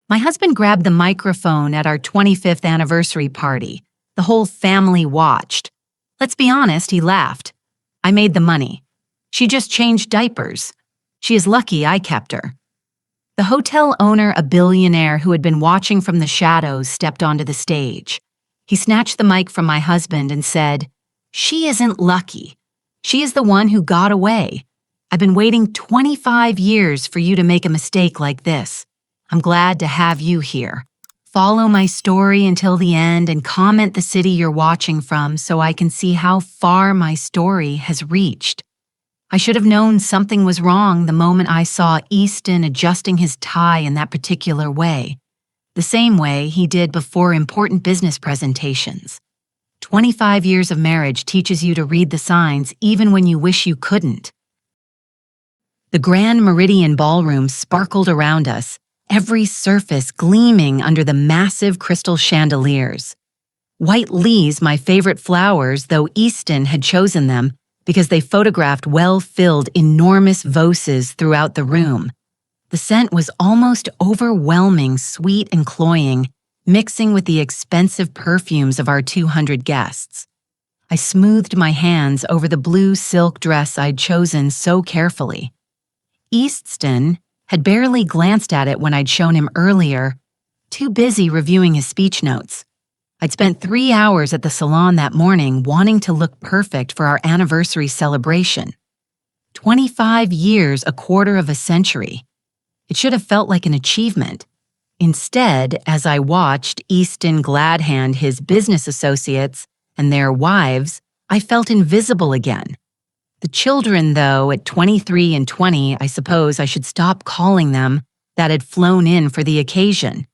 My husband grabbed the microphone at our 25th anniversary party. The whole family watched. Let's be honest, he laughed. I made the money. She just changed diapers. She is lucky I kept her. The hotel owner, a billionaire who had been watching from the shadows, stepped onto the stage. He snatched the mic from my husband and said, "She isn't lucky. She is the one who got away. I've been waiting 25 years for you to make a mistake like this. I'm glad to have you here. Follow my story until the end and comment the city you're watching from so I can see how far my story has reached." I should have known something was wrong the moment I saw Easton adjusting his tie in that particular way, the same way he did before important business presentations. 25 years of marriage teaches you to read the signs even when you wish you couldn't. The Grand Meridian Ballroom sparkled around us, every surface gleaming under the massive crystal chandeliers. White lilies, my favorite flowers, though Easton had chosen them, because they photographed well-filled, enormous voses throughout the room. The scent was almost overwhelming, sweet and cloying, mixing with the expensive perfumes of our 200 guests. I smoothed my hands over the blue silk dress I'd chosen so carefully. Easton had barely glanced at it when I'd shown him earlier, too busy reviewing his speech notes. I'd spent 3 hours at the salon that morning wanting to look perfect for our anniversary celebration. 25 years, a quarter of a century. It should have felt like an achievement. Instead, as I watched Easton glad-hand his business associates and their wives, I felt invisible again. The children, though, at 23 and 20, I suppose I should stop calling them, that had flown in for the occasion.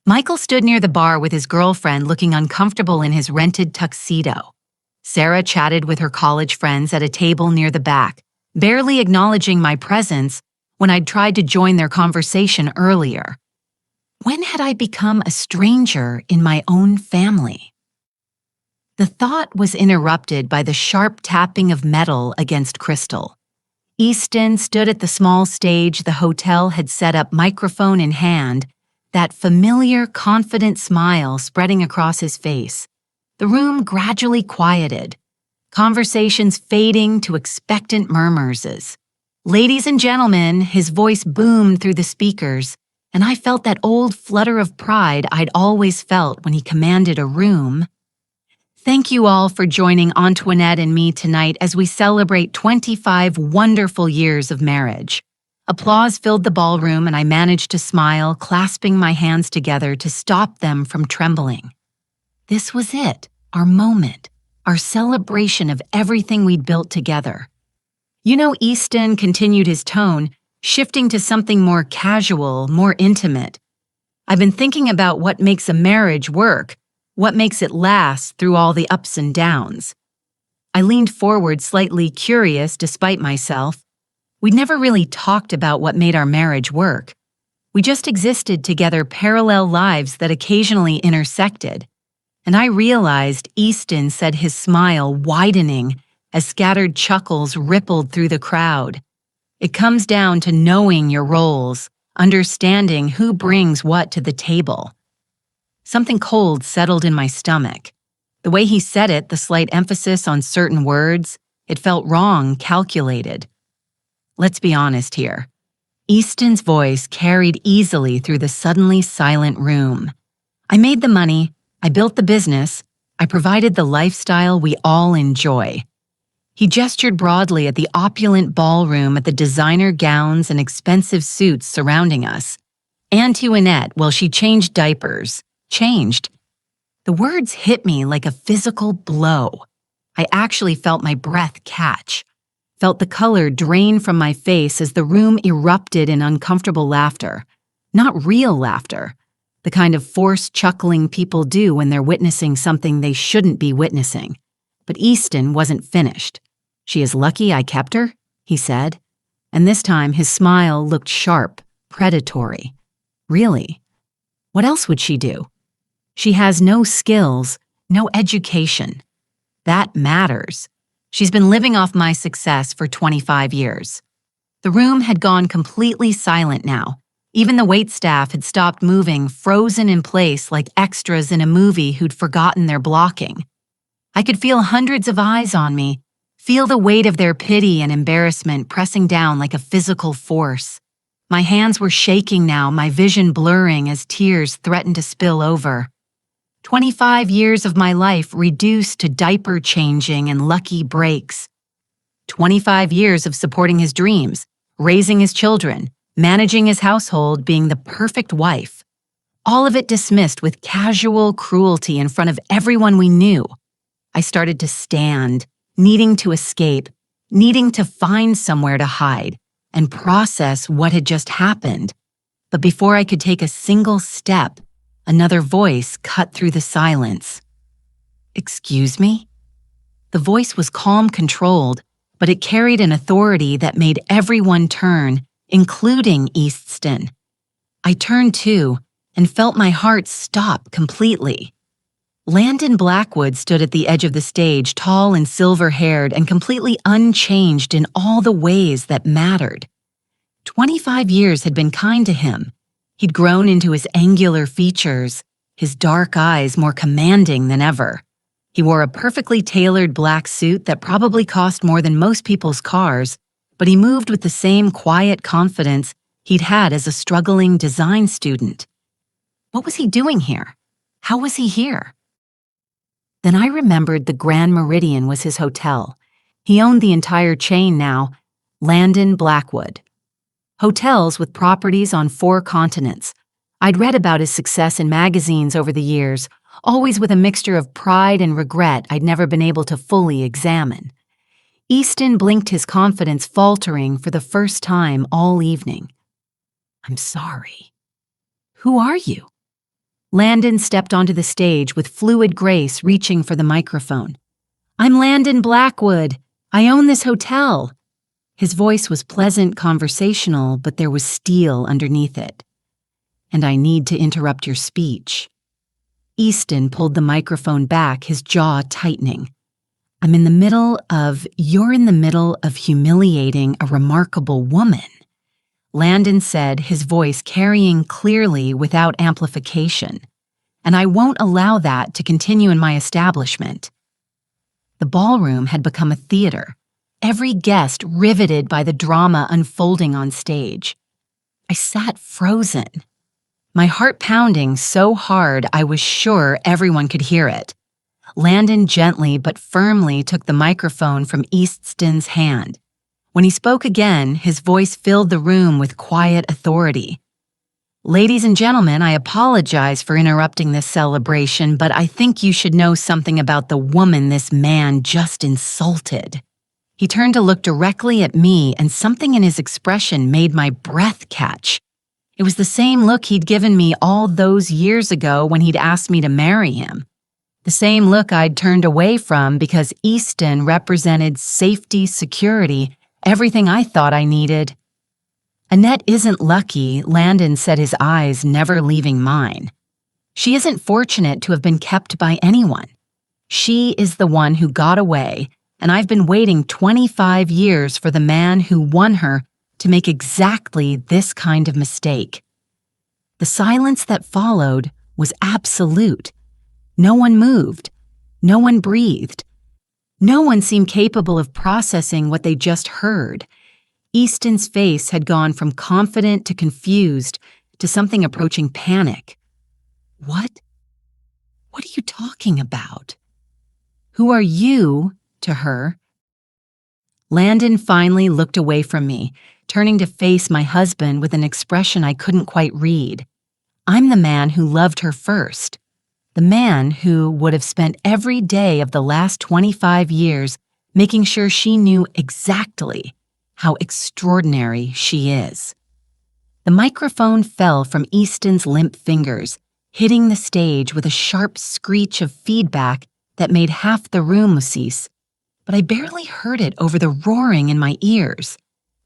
Michael stood near the bar with his girlfriend looking uncomfortable in his rented tuxedo. Sarah chatted with her college friends at a table near the back, barely acknowledging my presence when I'd tried to join their conversation earlier. When had I become a stranger in my own family? The thought was interrupted by the sharp tapping of metal against crystal. Easton stood at the small stage the hotel had set up, microphone in hand, that familiar, confident smile spreading across his face. The room gradually quieted, conversations fading to expectant murmurs. "Ladies and gentlemen," his voice boomed through the speakers, and I felt that old flutter of pride I'd always felt when he commanded a room. "Thank you all for joining Antoinette and me tonight as we celebrate 25 wonderful years of marriage." Applause filled the ballroom and I managed to smile, clasping my hands together to stop them from trembling. This was it, our moment, our celebration of everything we'd built together. "You know," Easton continued his tone, shifting to something more casual, more intimate. "I've been thinking about what makes a marriage work, what makes it last through all the ups and downs." I leaned forward, slightly curious despite myself. We'd never really talked about what made our marriage work. We just existed together, parallel lives that occasionally intersected. And I realized Easton said, his smile widening as scattered chuckles rippled through the crowd. "It comes down to knowing your roles, understanding who brings what to the table." Something cold settled in my stomach. The way he said it, the slight emphasis on certain words, it felt wrong, calculated. Let's be honest here. Easton's voice carried easily through the suddenly silent room. I made the money, I built the business, I provided the lifestyle we all enjoy. He gestured broadly at the opulent ballroom, at the designer gowns and expensive suits surrounding us. Antoinette, well, she changed diapers. Changed. The words hit me like a physical blow. I actually felt my breath catch. Felt the color drain from my face as the room erupted in uncomfortable laughter. Not real laughter, the kind of forced chuckling people do when they're witnessing something they shouldn't be witnessing. But Easton wasn't finished. "She is lucky I kept her," he said. And this time his smile looked sharp, predatory. "Really? What else would she do? She has no skills, no education. That matters. She's been living off my success for 25 years. The room had gone completely silent now. Even the waitstaff had stopped moving, frozen in place like extras in a movie who'd forgotten their blocking. I could feel hundreds of eyes on me, feel the weight of their pity and embarrassment pressing down like a physical force. My hands were shaking now, my vision blurring as tears threatened to spill over. 25 years of my life reduced to diaper changing and lucky breaks. 25 years of supporting his dreams, raising his children, managing his household, being the perfect wife. All of it dismissed with casual cruelty in front of everyone we knew. I started to stand, needing to escape, needing to find somewhere to hide and process what had just happened. But before I could take a single step, another voice cut through the silence. "Excuse me?" The voice was calm, controlled, but it carried an authority that made everyone turn, including Easton. I turned too and felt my heart stop completely. Landon Blackwood stood at the edge of the stage, tall and silver-haired and completely unchanged in all the ways that mattered. 25 years had been kind to him. He'd grown into his angular features, his dark eyes more commanding than ever. He wore a perfectly tailored black suit that probably cost more than most people's cars, but he moved with the same quiet confidence he'd had as a struggling design student. What was he doing here? How was he here? Then I remembered the Grand Meridian was his hotel. He owned the entire chain now, Landon Blackwood. Hotels with properties on 4 continents. I'd read about his success in magazines over the years, always with a mixture of pride and regret I'd never been able to fully examine. Easton blinked, his confidence faltering for the first time all evening. "I'm sorry." "Who are you?" Landon stepped onto the stage with fluid grace, reaching for the microphone. "I'm Landon Blackwood. I own this hotel." His voice was pleasant, conversational, but there was steel underneath it. "And I need to interrupt your speech." Easton pulled the microphone back, his jaw tightening. You're in the middle of humiliating a remarkable woman," Landon said, his voice carrying clearly without amplification. "And I won't allow that to continue in my establishment." The ballroom had become a theater, every guest riveted by the drama unfolding on stage. I sat frozen, my heart pounding so hard I was sure everyone could hear it. Landon gently but firmly took the microphone from Easton's hand. When he spoke again, his voice filled the room with quiet authority. "Ladies and gentlemen, I apologize for interrupting this celebration, but I think you should know something about the woman this man just insulted." He turned to look directly at me, and something in his expression made my breath catch. It was the same look he'd given me all those years ago when he'd asked me to marry him. The same look I'd turned away from because Easton represented safety, security, everything I thought I needed. "Annette isn't lucky," Landon said, his eyes never leaving mine. "She isn't fortunate to have been kept by anyone. She is the one who got away, and I've been waiting 25 years for the man who won her to make exactly this kind of mistake." The silence that followed was absolute. No one moved. No one breathed. No one seemed capable of processing what they just heard. Easton's face had gone from confident to confused to something approaching panic. What? What are you talking about?" "Who are you?" to her. Landon finally looked away from me, turning to face my husband with an expression I couldn't quite read. "I'm the man who loved her first. The man who would have spent every day of the last 25 years making sure she knew exactly how extraordinary she is." The microphone fell from Easton's limp fingers, hitting the stage with a sharp screech of feedback that made half the room cease, but I barely heard it over the roaring in my ears.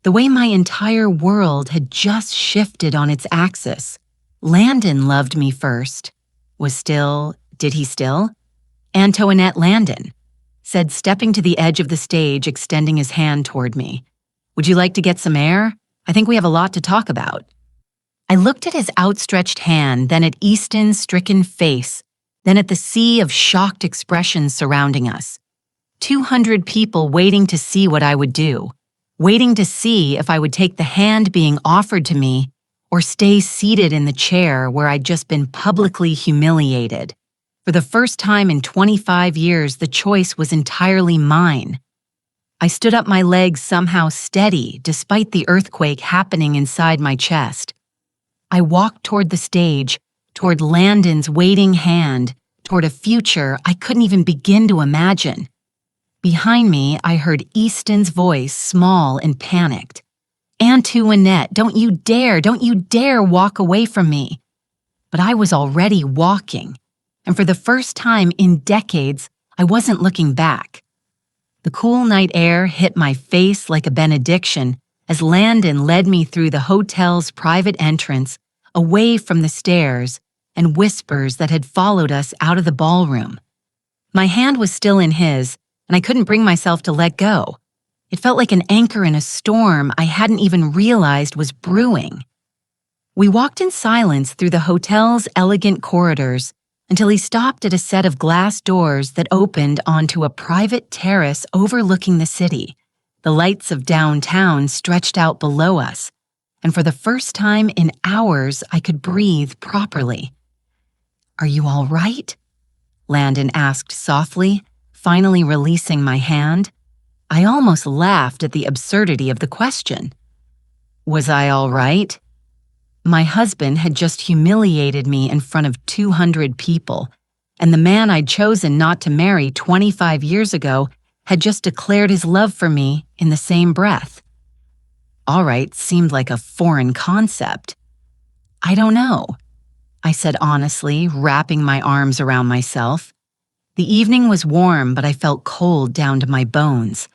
The way my entire world had just shifted on its axis. Landon loved me first. Did he still? Antoinette Landon said, stepping to the edge of the stage, extending his hand toward me. "Would you like to get some air? I think we have a lot to talk about." I looked at his outstretched hand, then at Easton's stricken face, then at the sea of shocked expressions surrounding us. 200 people waiting to see what I would do, waiting to see if I would take the hand being offered to me or stay seated in the chair where I'd just been publicly humiliated. For the first time in 25 years, the choice was entirely mine. I stood up, my legs somehow steady despite the earthquake happening inside my chest. I walked toward the stage, toward Landon's waiting hand, toward a future I couldn't even begin to imagine. Behind me, I heard Easton's voice, small and panicked. "Antoinette, don't you dare walk away from me." But I was already walking, and for the first time in decades, I wasn't looking back. The cool night air hit my face like a benediction as Landon led me through the hotel's private entrance, away from the stairs and whispers that had followed us out of the ballroom. My hand was still in his, and I couldn't bring myself to let go. It felt like an anchor in a storm I hadn't even realized was brewing. We walked in silence through the hotel's elegant corridors until he stopped at a set of glass doors that opened onto a private terrace overlooking the city. The lights of downtown stretched out below us, and for the first time in hours, I could breathe properly. "Are you all right?" Landon asked softly, finally releasing my hand. I almost laughed at the absurdity of the question. Was I all right? My husband had just humiliated me in front of 200 people, and the man I'd chosen not to marry 25 years ago had just declared his love for me in the same breath. All right seemed like a foreign concept. "I don't know," I said honestly, wrapping my arms around myself. The evening was warm, but I felt cold down to my bones.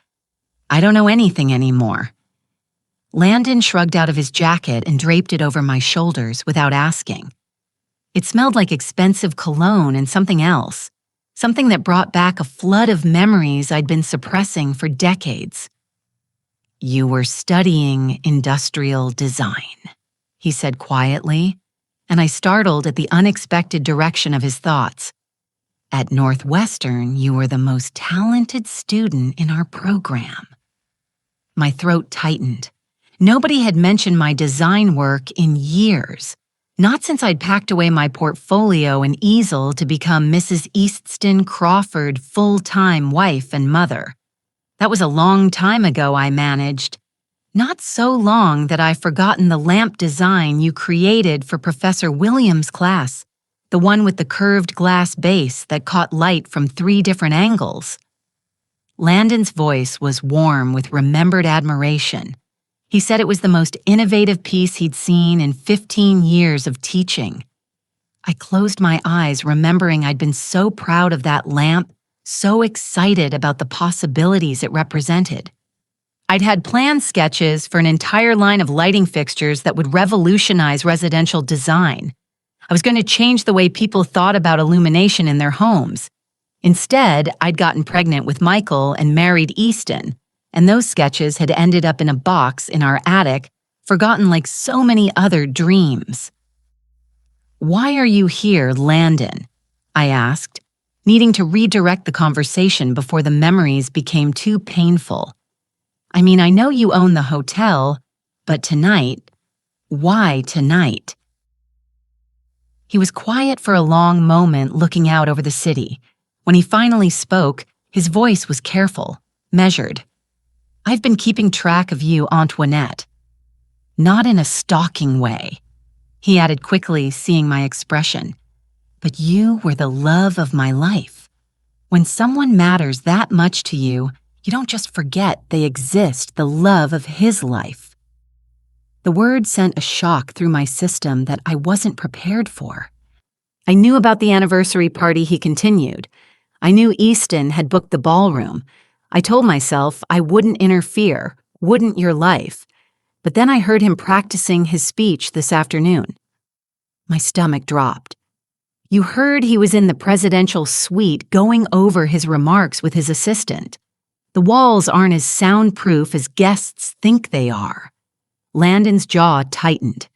"I don't know anything anymore." Landon shrugged out of his jacket and draped it over my shoulders without asking. It smelled like expensive cologne and something else, something that brought back a flood of memories I'd been suppressing for decades. "You were studying industrial design," he said quietly, and I startled at the unexpected direction of his thoughts. "At Northwestern, you were the most talented student in our program." My throat tightened. Nobody had mentioned my design work in years, not since I'd packed away my portfolio and easel to become Mrs. Easton Crawford full-time wife and mother. That was a long time ago, I managed. Not so long that I've forgotten the lamp design you created for Professor Williams' class, the one with the curved glass base that caught light from 3 different angles. Landon's voice was warm with remembered admiration. He said it was the most innovative piece he'd seen in 15 years of teaching. I closed my eyes, remembering I'd been so proud of that lamp, so excited about the possibilities it represented. I'd had planned sketches for an entire line of lighting fixtures that would revolutionize residential design. I was going to change the way people thought about illumination in their homes. Instead, I'd gotten pregnant with Michael and married Easton, and those sketches had ended up in a box in our attic, forgotten like so many other dreams. "Why are you here, Landon?" I asked, needing to redirect the conversation before the memories became too painful. "I mean, I know you own the hotel, but tonight, why tonight?" He was quiet for a long moment, looking out over the city. When he finally spoke, his voice was careful, measured. "I've been keeping track of you, Antoinette. Not in a stalking way," he added quickly, seeing my expression. "But you were the love of my life. When someone matters that much to you, you don't just forget they exist, the love of his life." The word sent a shock through my system that I wasn't prepared for. "I knew about the anniversary party," he continued. "I knew Easton had booked the ballroom. I told myself I wouldn't interfere, wouldn't your life. But then I heard him practicing his speech this afternoon." My stomach dropped. "You heard he was in the presidential suite going over his remarks with his assistant. The walls aren't as soundproof as guests think they are." Landon's jaw tightened.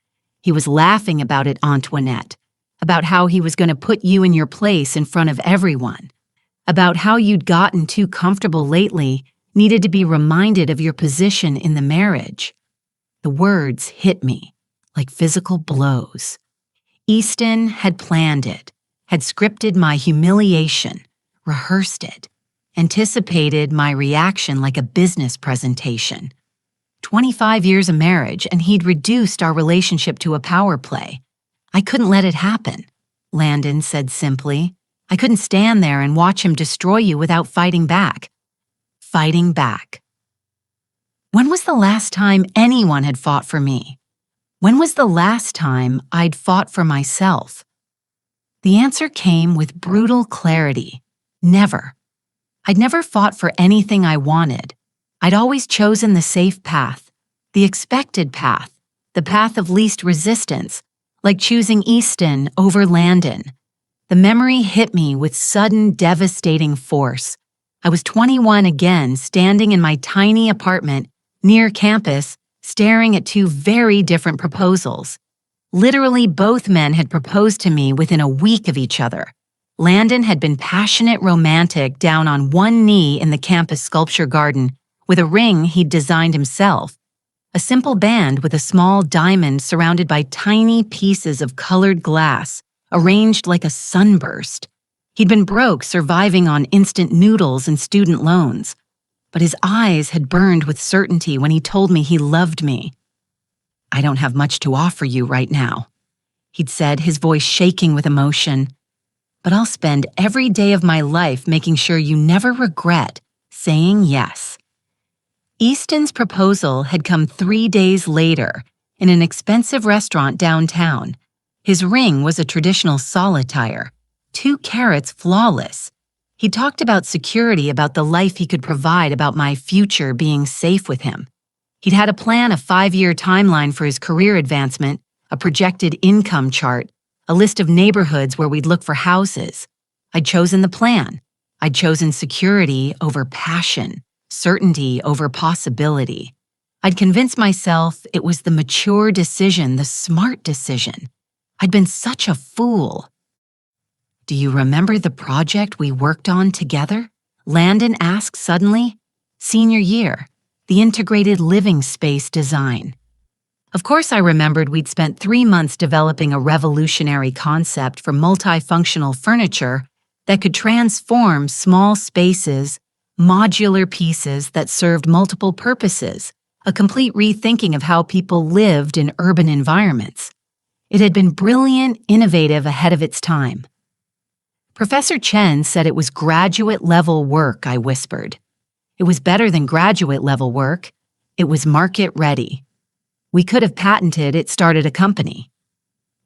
He was laughing about it, Antoinette, about how he was going to put you in your place in front of everyone, about how you'd gotten too comfortable lately, needed to be reminded of your position in the marriage. The words hit me like physical blows. Easton had planned it, had scripted my humiliation, rehearsed it, anticipated my reaction like a business presentation. 25 years of marriage, and he'd reduced our relationship to a power play. I couldn't let it happen, Landon said simply. I couldn't stand there and watch him destroy you without fighting back. Fighting back. When was the last time anyone had fought for me? When was the last time I'd fought for myself? The answer came with brutal clarity. Never. I'd never fought for anything I wanted. I'd always chosen the safe path, the expected path, the path of least resistance, like choosing Easton over Landon. The memory hit me with sudden, devastating force. I was 21 again, standing in my tiny apartment near campus, staring at two very different proposals. Literally, both men had proposed to me within a week of each other. Landon had been passionate romantic down on one knee in the campus sculpture garden with a ring he'd designed himself, a simple band with a small diamond surrounded by tiny pieces of colored glass, arranged like a sunburst. He'd been broke, surviving on instant noodles and student loans, but his eyes had burned with certainty when he told me he loved me. I don't have much to offer you right now, he'd said, his voice shaking with emotion, but I'll spend every day of my life making sure you never regret saying yes. Easton's proposal had come 3 days later in an expensive restaurant downtown. His ring was a traditional solitaire, 2 carats flawless. He talked about security, about the life he could provide, about my future being safe with him. He'd had a plan, a 5-year timeline for his career advancement, a projected income chart, a list of neighborhoods where we'd look for houses. I'd chosen the plan. I'd chosen security over passion, certainty over possibility. I'd convinced myself it was the mature decision, the smart decision. I'd been such a fool. Do you remember the project we worked on together? Landon asked suddenly. Senior year, the integrated living space design. Of course I remembered we'd spent 3 months developing a revolutionary concept for multifunctional furniture that could transform small spaces, modular pieces that served multiple purposes, a complete rethinking of how people lived in urban environments. It had been brilliant, innovative, ahead of its time. Professor Chen said it was graduate-level work, I whispered. It was better than graduate-level work. It was market-ready. We could have patented it, started a company.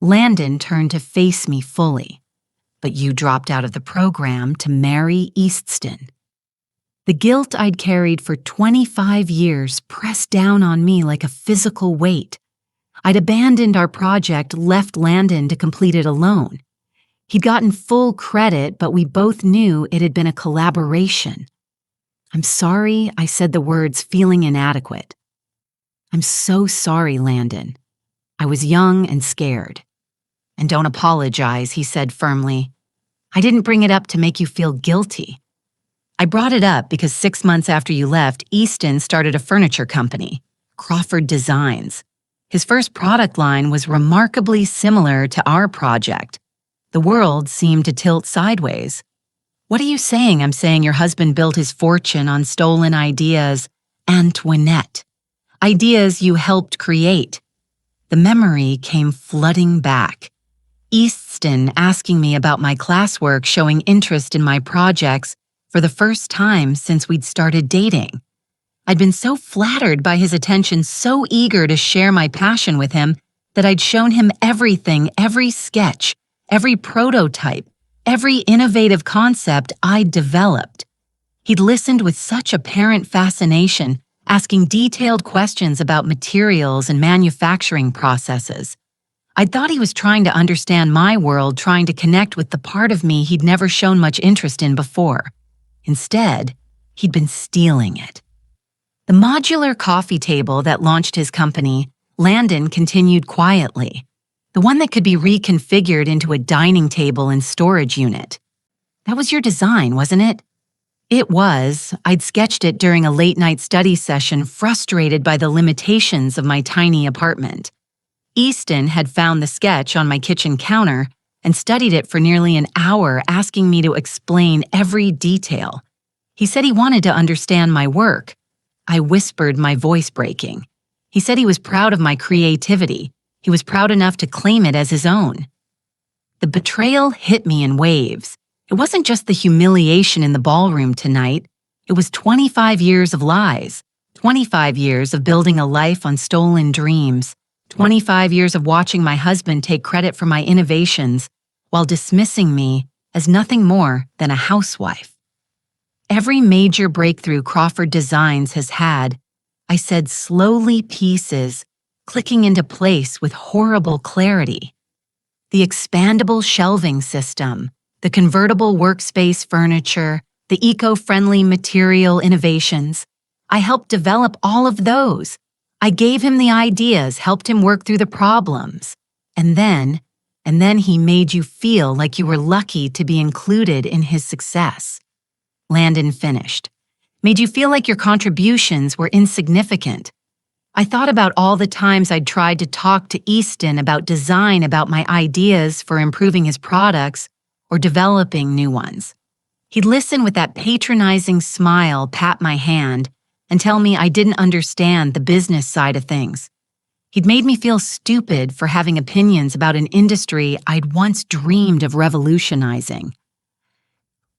Landon turned to face me fully. But you dropped out of the program to marry Easton. The guilt I'd carried for 25 years pressed down on me like a physical weight. I'd abandoned our project, left Landon to complete it alone. He'd gotten full credit, but we both knew it had been a collaboration. I'm sorry, I said the words, feeling inadequate. I'm so sorry, Landon. I was young and scared. And don't apologize, he said firmly. I didn't bring it up to make you feel guilty. I brought it up because 6 months after you left, Easton started a furniture company, Crawford Designs. His first product line was remarkably similar to our project. The world seemed to tilt sideways. What are you saying? I'm saying your husband built his fortune on stolen ideas, Antoinette. Ideas you helped create. The memory came flooding back. Easton asking me about my classwork, showing interest in my projects for the first time since we'd started dating. I'd been so flattered by his attention, so eager to share my passion with him, that I'd shown him everything, every sketch, every prototype, every innovative concept I'd developed. He'd listened with such apparent fascination, asking detailed questions about materials and manufacturing processes. I thought he was trying to understand my world, trying to connect with the part of me he'd never shown much interest in before. Instead, he'd been stealing it. The modular coffee table that launched his company Landon continued quietly. The one that could be reconfigured into a dining table and storage unit. That was your design, wasn't it? It was. I'd sketched it during a late-night study session, frustrated by the limitations of my tiny apartment. Easton had found the sketch on my kitchen counter and studied it for nearly an hour, asking me to explain every detail. He said he wanted to understand my work. I whispered, my voice breaking. He said he was proud of my creativity. He was proud enough to claim it as his own. The betrayal hit me in waves. It wasn't just the humiliation in the ballroom tonight. It was 25 years of lies, 25 years of building a life on stolen dreams, 25 years of watching my husband take credit for my innovations while dismissing me as nothing more than a housewife. Every major breakthrough Crawford Designs has had, I said slowly, pieces clicking into place with horrible clarity. The expandable shelving system, the convertible workspace furniture, the eco-friendly material innovations. I helped develop all of those. I gave him the ideas, helped him work through the problems. And then he made you feel like you were lucky to be included in his success. Landon finished. Made you feel like your contributions were insignificant. I thought about all the times I'd tried to talk to Easton about design, about my ideas for improving his products or developing new ones. He'd listen with that patronizing smile, pat my hand, and tell me I didn't understand the business side of things. He'd made me feel stupid for having opinions about an industry I'd once dreamed of revolutionizing.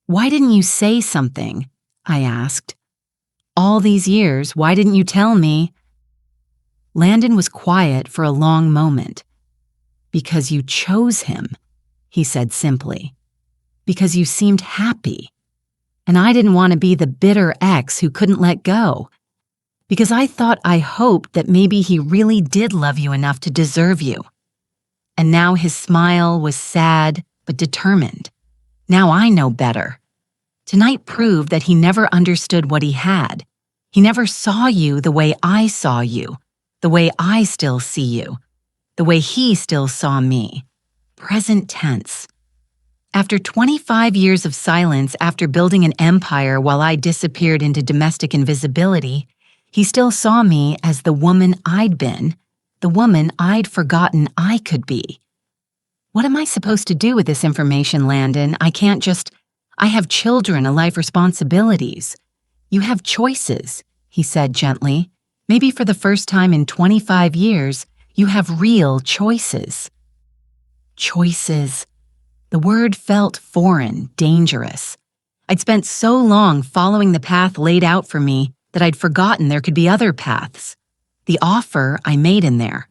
"Why didn't you say something?" I asked. "All these years, why didn't you tell me?" Landon was quiet for a long moment. "Because you chose him," he said simply. "Because you seemed happy. And I didn't want to be the bitter ex who couldn't let go. Because I hoped that maybe he really did love you enough to deserve you." And now his smile was sad but determined. Now I know better. Tonight proved that he never understood what he had. He never saw you the way I saw you, the way I still see you, the way he still saw me. Present tense. After 25 years of silence, after building an empire while I disappeared into domestic invisibility, he still saw me as the woman I'd been, the woman I'd forgotten I could be. What am I supposed to do with this information, Landon? I have children, a life, responsibilities. You have choices, he said gently. Maybe for the first time in 25 years, you have real choices. Choices. The word felt foreign, dangerous. I'd spent so long following the path laid out for me that I'd forgotten there could be other paths. The offer I made in there.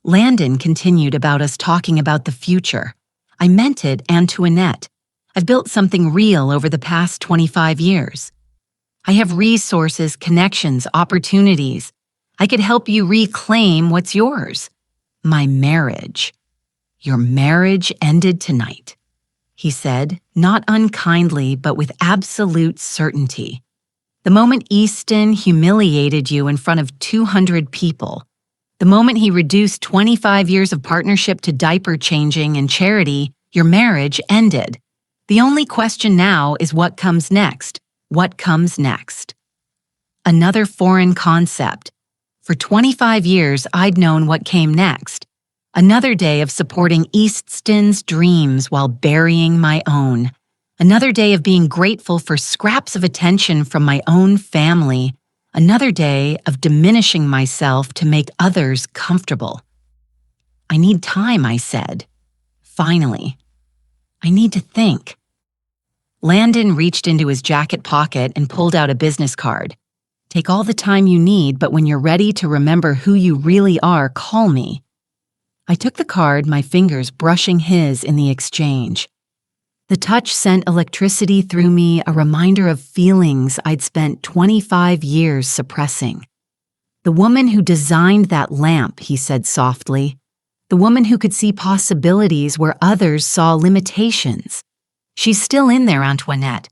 Landon continued about us talking about the future. I meant it, Antoinette. I've built something real over the past 25 years. I have resources, connections, opportunities. I could help you reclaim what's yours. My marriage. Your marriage ended tonight, he said, not unkindly, but with absolute certainty. The moment Easton humiliated you in front of 200 people, the moment he reduced 25 years of partnership to diaper changing and charity, your marriage ended. The only question now is what comes next. What comes next? Another foreign concept. For 25 years, I'd known what came next. Another day of supporting Easton's dreams while burying my own. Another day of being grateful for scraps of attention from my own family. Another day of diminishing myself to make others comfortable. I need time, I said. Finally. I need to think. Landon reached into his jacket pocket and pulled out a business card. Take all the time you need, but when you're ready to remember who you really are, call me. I took the card, my fingers brushing his in the exchange. The touch sent electricity through me, a reminder of feelings I'd spent 25 years suppressing. The woman who designed that lamp, he said softly. The woman who could see possibilities where others saw limitations. She's still in there, Antoinette.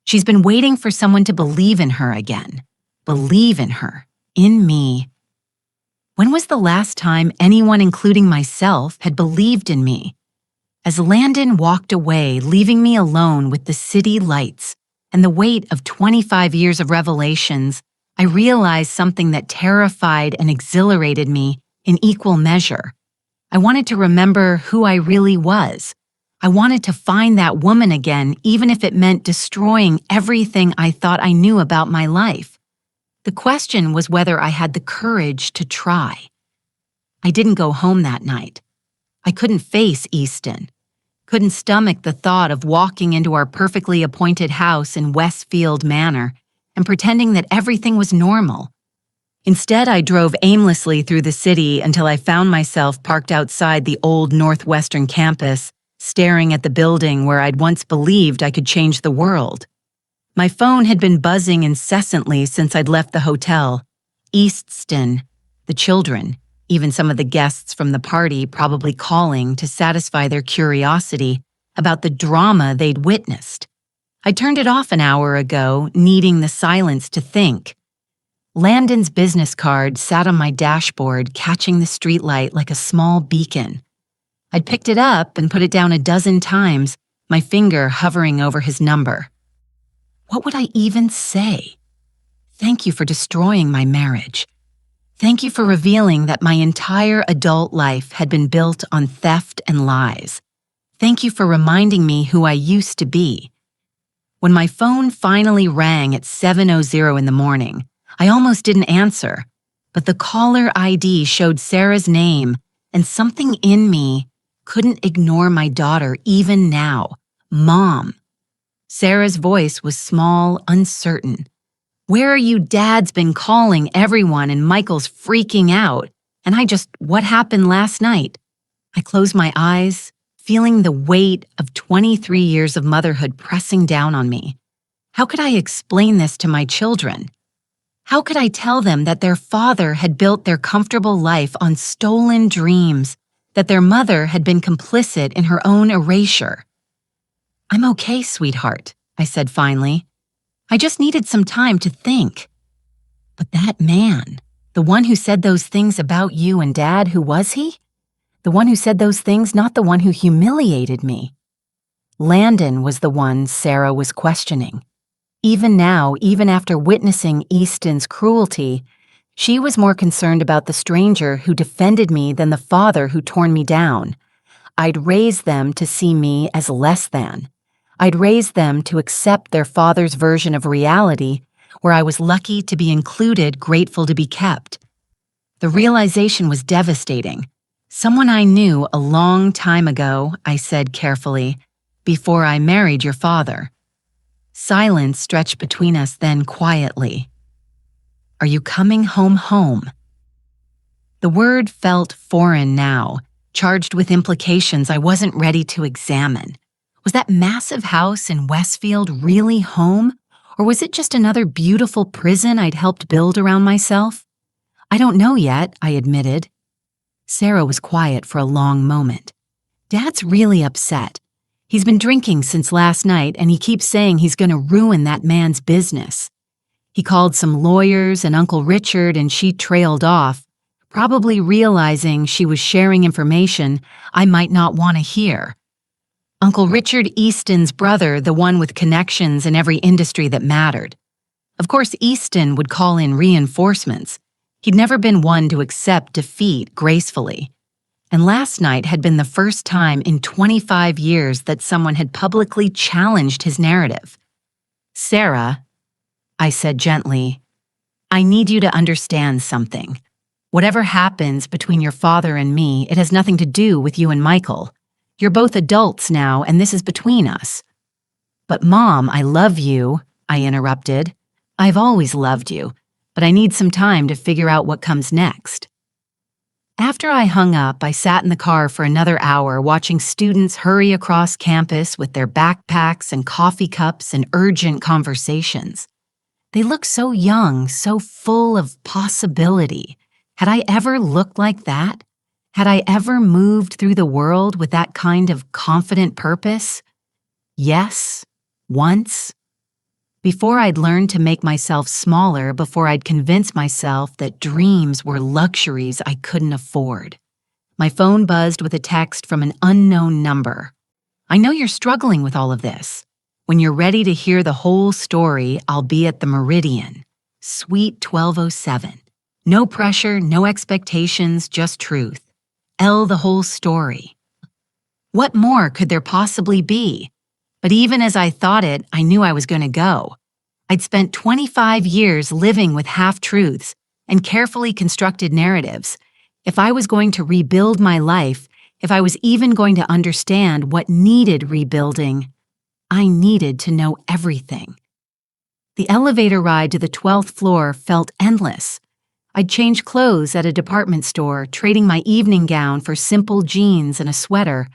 She's been waiting for someone to believe in her again. Believe in her. In me. When was the last time anyone, including myself, had believed in me? As Landon walked away, leaving me alone with the city lights and the weight of 25 years of revelations, I realized something that terrified and exhilarated me in equal measure. I wanted to remember who I really was. I wanted to find that woman again, even if it meant destroying everything I thought I knew about my life. The question was whether I had the courage to try. I didn't go home that night. I couldn't face Easton. Couldn't stomach the thought of walking into our perfectly appointed house in Westfield Manor and pretending that everything was normal. Instead, I drove aimlessly through the city until I found myself parked outside the old Northwestern campus, staring at the building where I'd once believed I could change the world. My phone had been buzzing incessantly since I'd left the hotel. Easton, the children, even some of the guests from the party probably calling to satisfy their curiosity about the drama they'd witnessed. I turned it off an hour ago, needing the silence to think. Landon's business card sat on my dashboard, catching the streetlight like a small beacon. I'd picked it up and put it down a dozen times, my finger hovering over his number. What would I even say? Thank you for destroying my marriage. Thank you for revealing that my entire adult life had been built on theft and lies. Thank you for reminding me who I used to be. When my phone finally rang at 7:00 in the morning, I almost didn't answer, but the caller ID showed Sarah's name, and something in me couldn't ignore my daughter even now. Mom. Sarah's voice was small, uncertain. Where are you? Dad's been calling everyone and Michael's freaking out. And what happened last night? I closed my eyes, feeling the weight of 23 years of motherhood pressing down on me. How could I explain this to my children? How could I tell them that their father had built their comfortable life on stolen dreams, that their mother had been complicit in her own erasure? I'm okay, sweetheart, I said finally. I just needed some time to think. But that man, the one who said those things about you and Dad, who was he? The one who said those things, not the one who humiliated me. Landon was the one Sarah was questioning. Even now, even after witnessing Easton's cruelty, she was more concerned about the stranger who defended me than the father who torn me down. I'd raised them to see me as less than. I'd raised them to accept their father's version of reality, where I was lucky to be included, grateful to be kept. The realization was devastating. Someone I knew a long time ago, I said carefully, before I married your father. Silence stretched between us then quietly. Are you coming home? The word felt foreign now, charged with implications I wasn't ready to examine. Was that massive house in Westfield really home, or was it just another beautiful prison I'd helped build around myself? I don't know yet, I admitted. Sarah was quiet for a long moment. Dad's really upset. He's been drinking since last night, and he keeps saying he's going to ruin that man's business. He called some lawyers and Uncle Richard, and she trailed off, probably realizing she was sharing information I might not want to hear. Uncle Richard Easton's brother, the one with connections in every industry that mattered. Of course, Easton would call in reinforcements. He'd never been one to accept defeat gracefully. And last night had been the first time in 25 years that someone had publicly challenged his narrative. Sarah, I said gently, I need you to understand something. Whatever happens between your father and me, it has nothing to do with you and Michael. You're both adults now, and this is between us. But Mom, I love you, I interrupted. I've always loved you, but I need some time to figure out what comes next. After I hung up, I sat in the car for another hour watching students hurry across campus with their backpacks and coffee cups and urgent conversations. They looked so young, so full of possibility. Had I ever looked like that? Had I ever moved through the world with that kind of confident purpose? Yes, once. Before I'd learned to make myself smaller, before I'd convinced myself that dreams were luxuries I couldn't afford. My phone buzzed with a text from an unknown number. I know you're struggling with all of this. When you're ready to hear the whole story, I'll be at the Meridian. Suite 1207. No pressure, no expectations, just truth. The whole story. What more could there possibly be? But even as I thought it, I knew I was going to go. I'd spent 25 years living with half-truths and carefully constructed narratives. If I was going to rebuild my life, if I was even going to understand what needed rebuilding, I needed to know everything. The elevator ride to the 12th floor felt endless. I'd changed clothes at a department store, trading my evening gown for simple jeans and a sweater,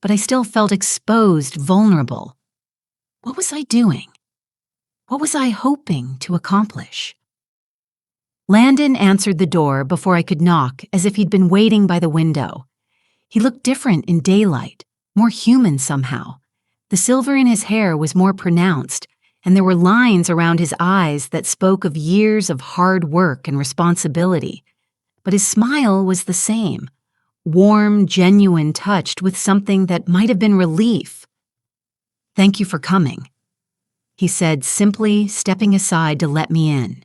but I still felt exposed, vulnerable. What was I doing? What was I hoping to accomplish? Landon answered the door before I could knock, as if he'd been waiting by the window. He looked different in daylight, more human somehow. The silver in his hair was more pronounced, and there were lines around his eyes that spoke of years of hard work and responsibility. But his smile was the same, warm, genuine, touched with something that might have been relief. "Thank you for coming," he said, simply stepping aside to let me in.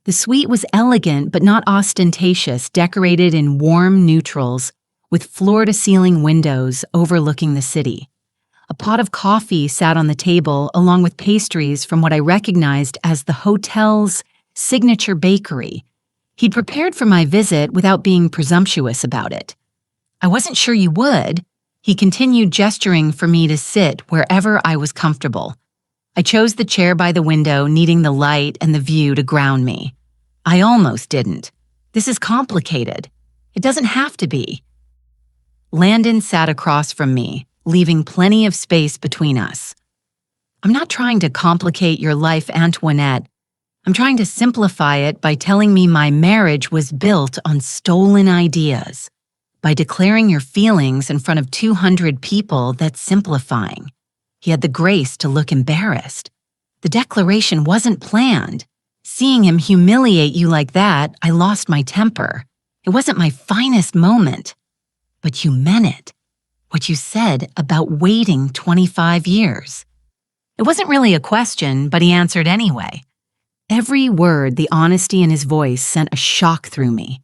The suite was elegant but not ostentatious, decorated in warm neutrals, with floor-to-ceiling windows overlooking the city. A pot of coffee sat on the table, along with pastries from what I recognized as the hotel's signature bakery. He'd prepared for my visit without being presumptuous about it. "I wasn't sure you would," he continued, gesturing for me to sit wherever I was comfortable. I chose the chair by the window, needing the light and the view to ground me. I almost didn't. This is complicated. It doesn't have to be. Landon sat across from me, leaving plenty of space between us. "I'm not trying to complicate your life, Antoinette. I'm trying to simplify it by telling me my marriage was built on stolen ideas. By declaring your feelings in front of 200 people, that's simplifying." He had the grace to look embarrassed. "The declaration wasn't planned. Seeing him humiliate you like that, I lost my temper. It wasn't my finest moment. But you meant it. What you said about waiting 25 years. It wasn't really a question, but he answered anyway. Every word, the honesty in his voice sent a shock through me.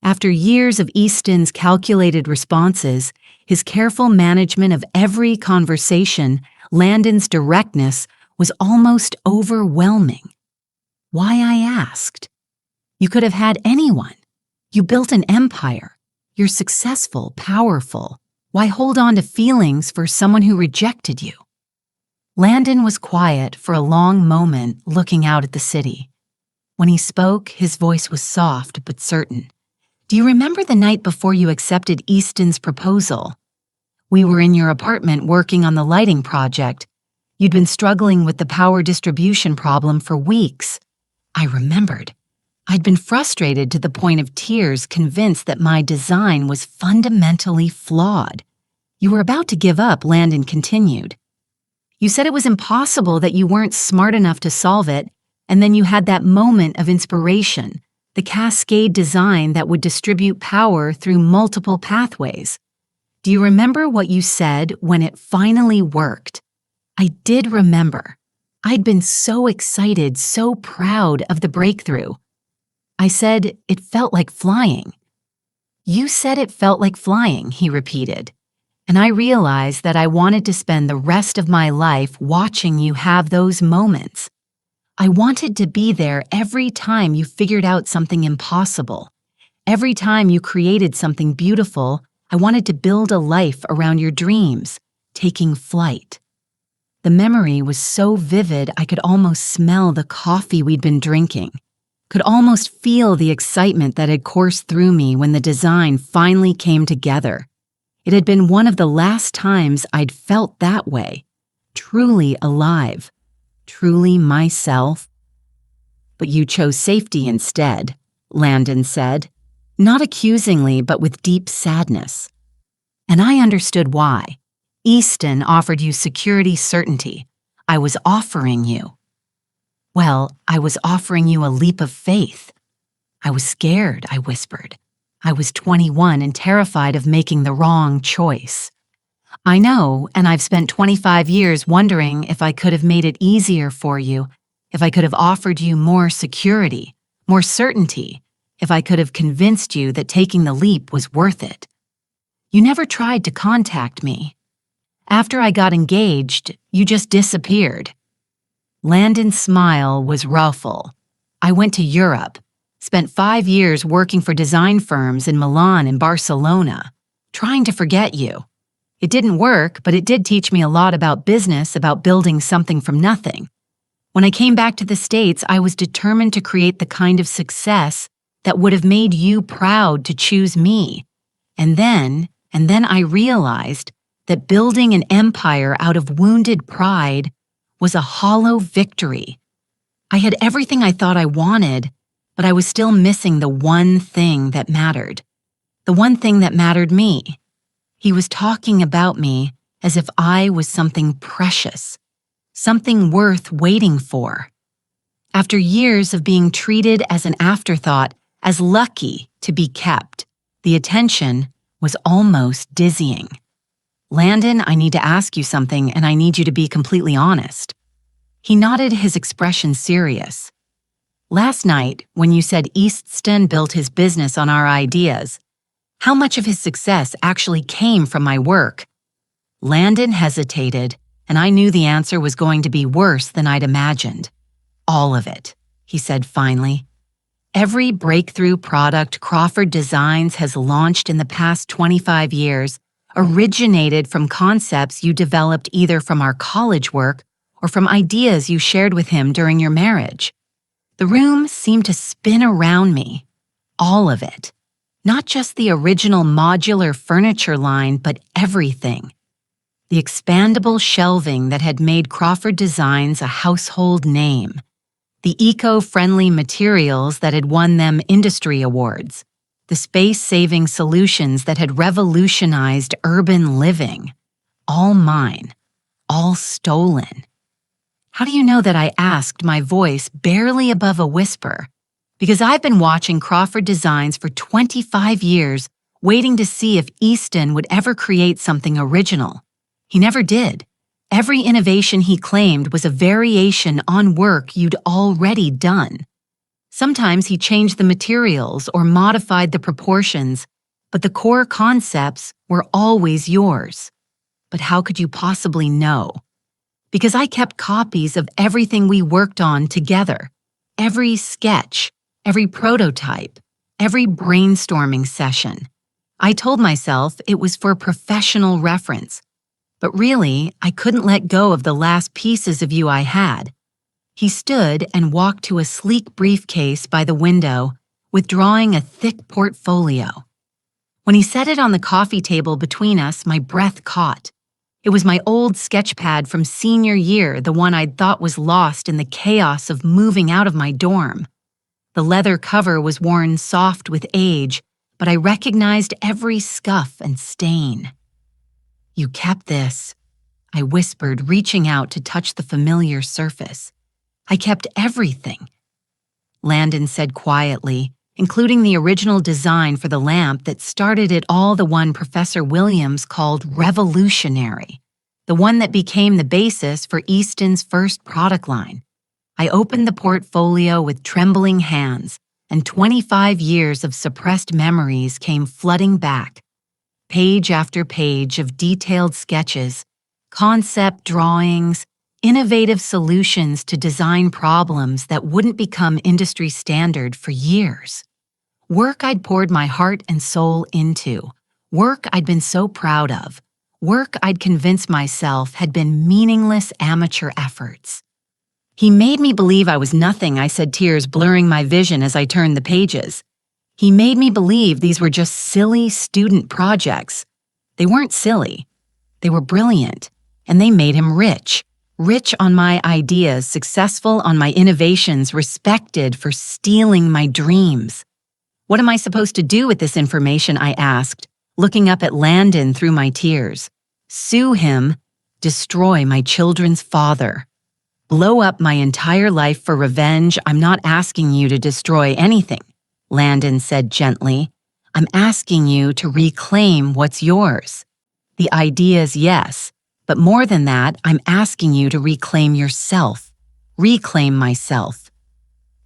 After years of Easton's calculated responses, his careful management of every conversation, Landon's directness was almost overwhelming. Why, I asked. You could have had anyone. You built an empire. You're successful, powerful. Why hold on to feelings for someone who rejected you? Landon was quiet for a long moment, looking out at the city. When he spoke, his voice was soft but certain. "Do you remember the night before you accepted Easton's proposal? We were in your apartment working on the lighting project. You'd been struggling with the power distribution problem for weeks." I remembered. I'd been frustrated to the point of tears, convinced that my design was fundamentally flawed. "You were about to give up," Landon continued. "You said it was impossible, that you weren't smart enough to solve it, and then you had that moment of inspiration, the cascade design that would distribute power through multiple pathways. Do you remember what you said when it finally worked?" I did remember. I'd been so excited, so proud of the breakthrough. I said it felt like flying. "You said it felt like flying," he repeated. And I realized that I wanted to spend the rest of my life watching you have those moments. I wanted to be there every time you figured out something impossible. Every time you created something beautiful, I wanted to build a life around your dreams, taking flight. The memory was so vivid I could almost smell the coffee we'd been drinking, could almost feel the excitement that had coursed through me when the design finally came together. It had been one of the last times I'd felt that way, truly alive, truly myself. "But you chose safety instead," Landon said, not accusingly but with deep sadness. And I understood why. Easton offered you security, certainty. I was offering you Well, I was offering you a leap of faith. I was scared, I whispered. I was 21 and terrified of making the wrong choice. I know, and I've spent 25 years wondering if I could have made it easier for you, if I could have offered you more security, more certainty, if I could have convinced you that taking the leap was worth it. You never tried to contact me. After I got engaged, you just disappeared. Landon's smile was rueful. I went to Europe, spent 5 years working for design firms in Milan and Barcelona, trying to forget you. It didn't work, but it did teach me a lot about business, about building something from nothing. When I came back to the States, I was determined to create the kind of success that would have made you proud to choose me. And then I realized that building an empire out of wounded pride was a hollow victory. I had everything I thought I wanted, but I was still missing the one thing that mattered. The one thing that mattered me. He was talking about me as if I was something precious, something worth waiting for. After years of being treated as an afterthought, as lucky to be kept, the attention was almost dizzying. Landon, I need to ask you something, and I need you to be completely honest. He nodded, his expression serious. Last night, when you said Easton built his business on our ideas, how much of his success actually came from my work? Landon hesitated, and I knew the answer was going to be worse than I'd imagined. All of it, he said finally. Every breakthrough product Crawford Designs has launched in the past 25 years originated from concepts you developed either from our college work or from ideas you shared with him during your marriage. The room seemed to spin around me. All of it. Not just the original modular furniture line, but everything. The expandable shelving that had made Crawford Designs a household name. The eco-friendly materials that had won them industry awards. The space-saving solutions that had revolutionized urban living. All mine. All stolen. How do you know that I asked, my voice barely above a whisper? Because I've been watching Crawford Designs for 25 years, waiting to see if Easton would ever create something original. He never did. Every innovation he claimed was a variation on work you'd already done. Sometimes he changed the materials or modified the proportions, but the core concepts were always yours. But how could you possibly know? Because I kept copies of everything we worked on together. Every sketch, every prototype, every brainstorming session. I told myself it was for professional reference. But really, I couldn't let go of the last pieces of you I had. He stood and walked to a sleek briefcase by the window, withdrawing a thick portfolio. When he set it on the coffee table between us, my breath caught. It was my old sketch pad from senior year, the one I'd thought was lost in the chaos of moving out of my dorm. The leather cover was worn soft with age, but I recognized every scuff and stain. "You kept this," I whispered, reaching out to touch the familiar surface. "I kept everything." Landon said quietly, including the original design for the lamp that started it all, the one Professor Williams called revolutionary, the one that became the basis for Easton's first product line. I opened the portfolio with trembling hands, and 25 years of suppressed memories came flooding back. Page after page of detailed sketches, concept drawings, innovative solutions to design problems that wouldn't become industry standard for years. Work I'd poured my heart and soul into. Work I'd been so proud of. Work I'd convinced myself had been meaningless amateur efforts. "He made me believe I was nothing," I said, tears blurring my vision as I turned the pages. "He made me believe these were just silly student projects. They weren't silly. They were brilliant, and they made him rich. Rich on my ideas, successful on my innovations, respected for stealing my dreams." "What am I supposed to do with this information?" I asked, looking up at Landon through my tears. "Sue him, destroy my children's father." Blow up my entire life for revenge. I'm not asking you to destroy anything, Landon said gently. I'm asking you to reclaim what's yours. The ideas, yes, but more than that, I'm asking you to reclaim yourself. Reclaim myself.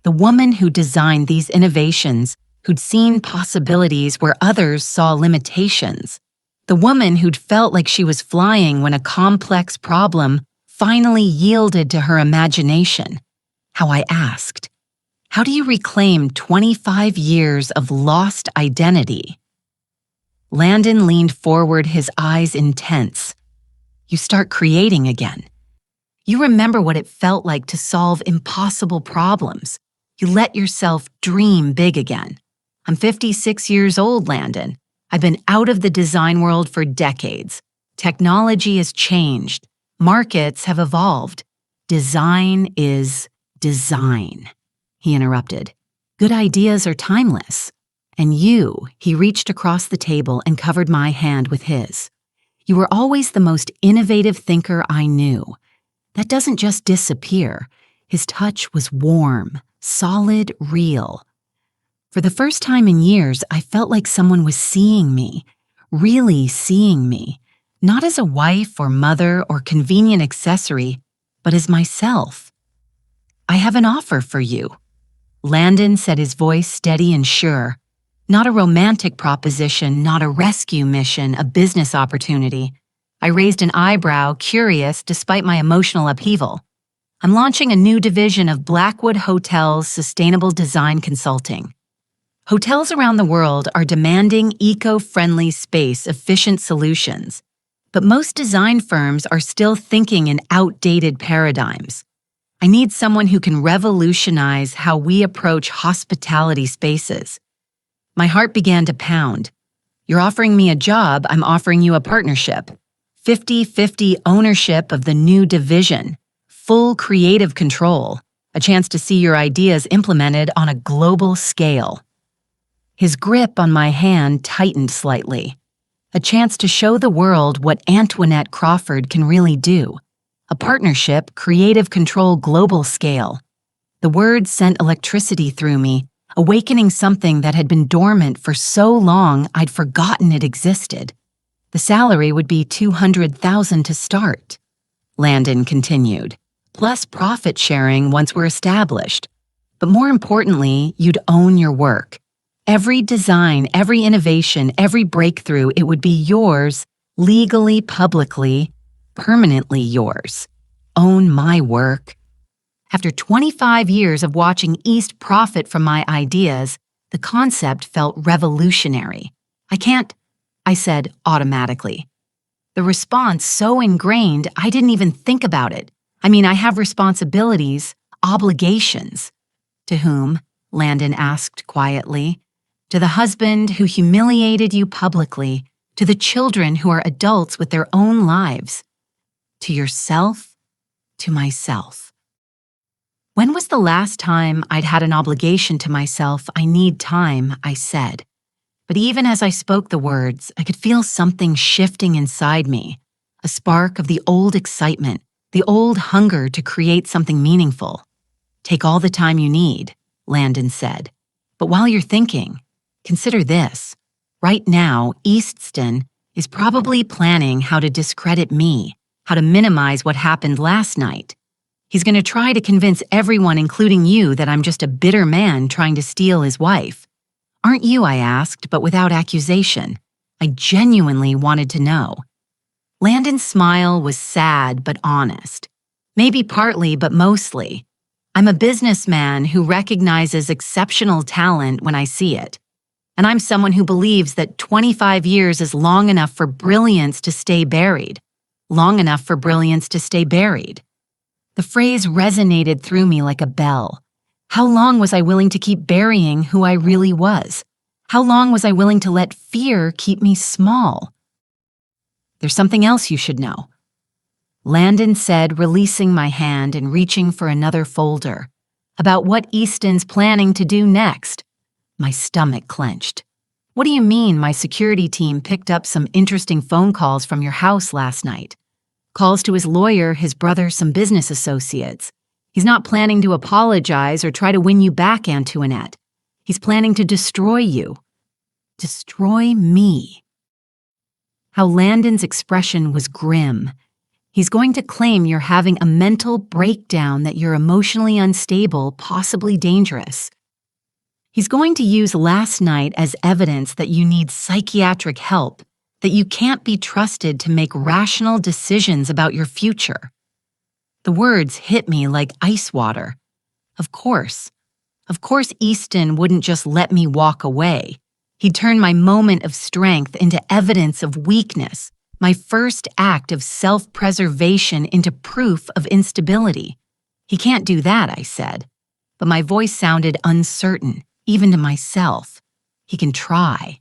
The woman who designed these innovations, who'd seen possibilities where others saw limitations. The woman who'd felt like she was flying when a complex problem finally yielded to her imagination. How I asked, how do you reclaim 25 years of lost identity? Landon leaned forward, his eyes intense. You start creating again. You remember what it felt like to solve impossible problems. You let yourself dream big again. I'm 56 years old, Landon. I've been out of the design world for decades. Technology has changed. Markets have evolved. Design is design, he interrupted. Good ideas are timeless. And you, he reached across the table and covered my hand with his. You were always the most innovative thinker I knew. That doesn't just disappear. His touch was warm, solid, real. For the first time in years, I felt like someone was seeing me, really seeing me, not as a wife or mother or convenient accessory, but as myself. I have an offer for you. Landon said, his voice steady and sure. Not a romantic proposition, not a rescue mission, a business opportunity. I raised an eyebrow, curious despite my emotional upheaval. I'm launching a new division of Blackwood Hotels Sustainable Design Consulting. Hotels around the world are demanding eco-friendly space-efficient solutions, but most design firms are still thinking in outdated paradigms. I need someone who can revolutionize how we approach hospitality spaces. My heart began to pound. You're offering me a job, I'm offering you a partnership. 50-50 ownership of the new division. Full creative control. A chance to see your ideas implemented on a global scale. His grip on my hand tightened slightly. A chance to show the world what Antoinette Crawford can really do. A partnership, creative control, global scale. The words sent electricity through me, awakening something that had been dormant for so long I'd forgotten it existed. The salary would be $200,000 to start, Landon continued, plus profit sharing once we're established. But more importantly, you'd own your work. Every design, every innovation, every breakthrough, it would be yours, legally, publicly, permanently yours. Own my work. After 25 years of watching East profit from my ideas, the concept felt revolutionary. I can't, I said automatically. The response so ingrained, I didn't even think about it. I mean, I have responsibilities, obligations. To whom? Landon asked quietly. To the husband who humiliated you publicly, to the children who are adults with their own lives. To yourself, to myself. When was the last time I'd had an obligation to myself? I need time, I said. But even as I spoke the words, I could feel something shifting inside me, a spark of the old excitement, the old hunger to create something meaningful. Take all the time you need, Landon said. But while you're thinking, consider this. Right now, Easton is probably planning how to discredit me, how to minimize what happened last night. He's going to try to convince everyone, including you, that I'm just a bitter man trying to steal his wife. Aren't you, I asked, but without accusation. I genuinely wanted to know. Landon's smile was sad but honest. Maybe partly, but mostly. I'm a businessman who recognizes exceptional talent when I see it. And I'm someone who believes that 25 years is long enough for brilliance to stay buried. Long enough for brilliance to stay buried. The phrase resonated through me like a bell. How long was I willing to keep burying who I really was? How long was I willing to let fear keep me small? There's something else you should know. Landon said, releasing my hand and reaching for another folder. About what Easton's planning to do next. My stomach clenched. What do you mean my security team picked up some interesting phone calls from your house last night? Calls to his lawyer, his brother, some business associates. He's not planning to apologize or try to win you back, Antoinette. He's planning to destroy you. Destroy me. How Landon's expression was grim. He's going to claim you're having a mental breakdown, that you're emotionally unstable, possibly dangerous. He's going to use last night as evidence that you need psychiatric help, that you can't be trusted to make rational decisions about your future. The words hit me like ice water. Of course Easton wouldn't just let me walk away. He'd turn my moment of strength into evidence of weakness, my first act of self-preservation into proof of instability. He can't do that, I said, but my voice sounded uncertain, even to myself. He can try.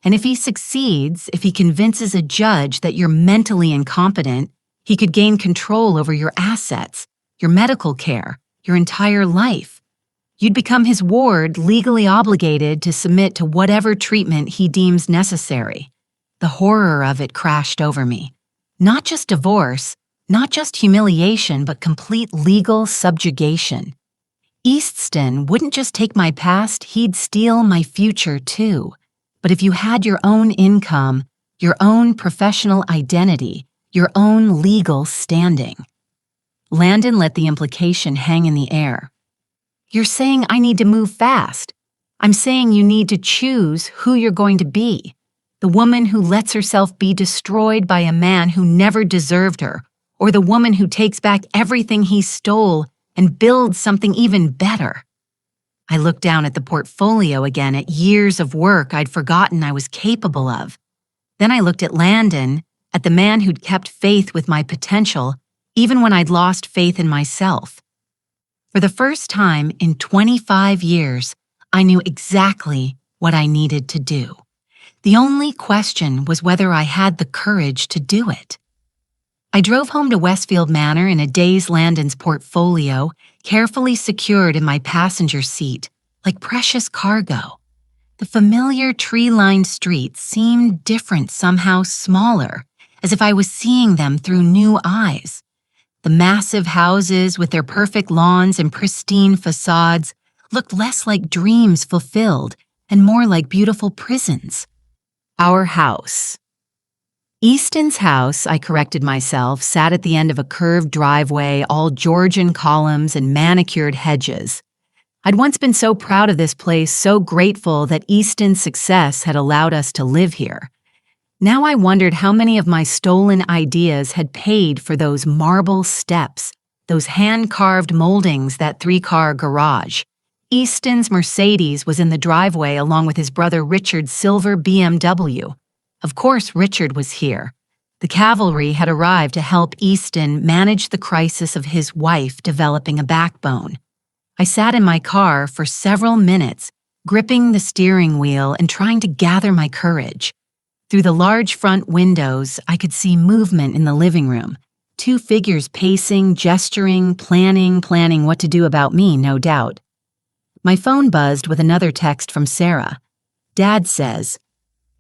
And if he succeeds, if he convinces a judge that you're mentally incompetent, he could gain control over your assets, your medical care, your entire life. You'd become his ward, legally obligated to submit to whatever treatment he deems necessary. The horror of it crashed over me. Not just divorce, not just humiliation, but complete legal subjugation. Easton wouldn't just take my past, he'd steal my future too. But if you had your own income, your own professional identity, your own legal standing. Landon let the implication hang in the air. You're saying I need to move fast. I'm saying you need to choose who you're going to be. The woman who lets herself be destroyed by a man who never deserved her, or the woman who takes back everything he stole and builds something even better. I looked down at the portfolio again, at years of work I'd forgotten I was capable of. Then I looked at Landon, at the man who'd kept faith with my potential, even when I'd lost faith in myself. For the first time in 25 years, I knew exactly what I needed to do. The only question was whether I had the courage to do it. I drove home to Westfield Manor in a day's Landon's portfolio, carefully secured in my passenger seat, like precious cargo. The familiar tree-lined streets seemed different, somehow smaller, as if I was seeing them through new eyes. The massive houses with their perfect lawns and pristine facades looked less like dreams fulfilled and more like beautiful prisons. Our house. Easton's house, I corrected myself, sat at the end of a curved driveway, all Georgian columns and manicured hedges. I'd once been so proud of this place, so grateful that Easton's success had allowed us to live here. Now I wondered how many of my stolen ideas had paid for those marble steps, those hand-carved moldings, that 3-car garage. Easton's Mercedes was in the driveway along with his brother Richard's silver BMW. Of course, Richard was here. The cavalry had arrived to help Easton manage the crisis of his wife developing a backbone. I sat in my car for several minutes, gripping the steering wheel and trying to gather my courage. Through the large front windows, I could see movement in the living room. 2 figures pacing, gesturing, planning what to do about me, no doubt. My phone buzzed with another text from Sarah. Dad says,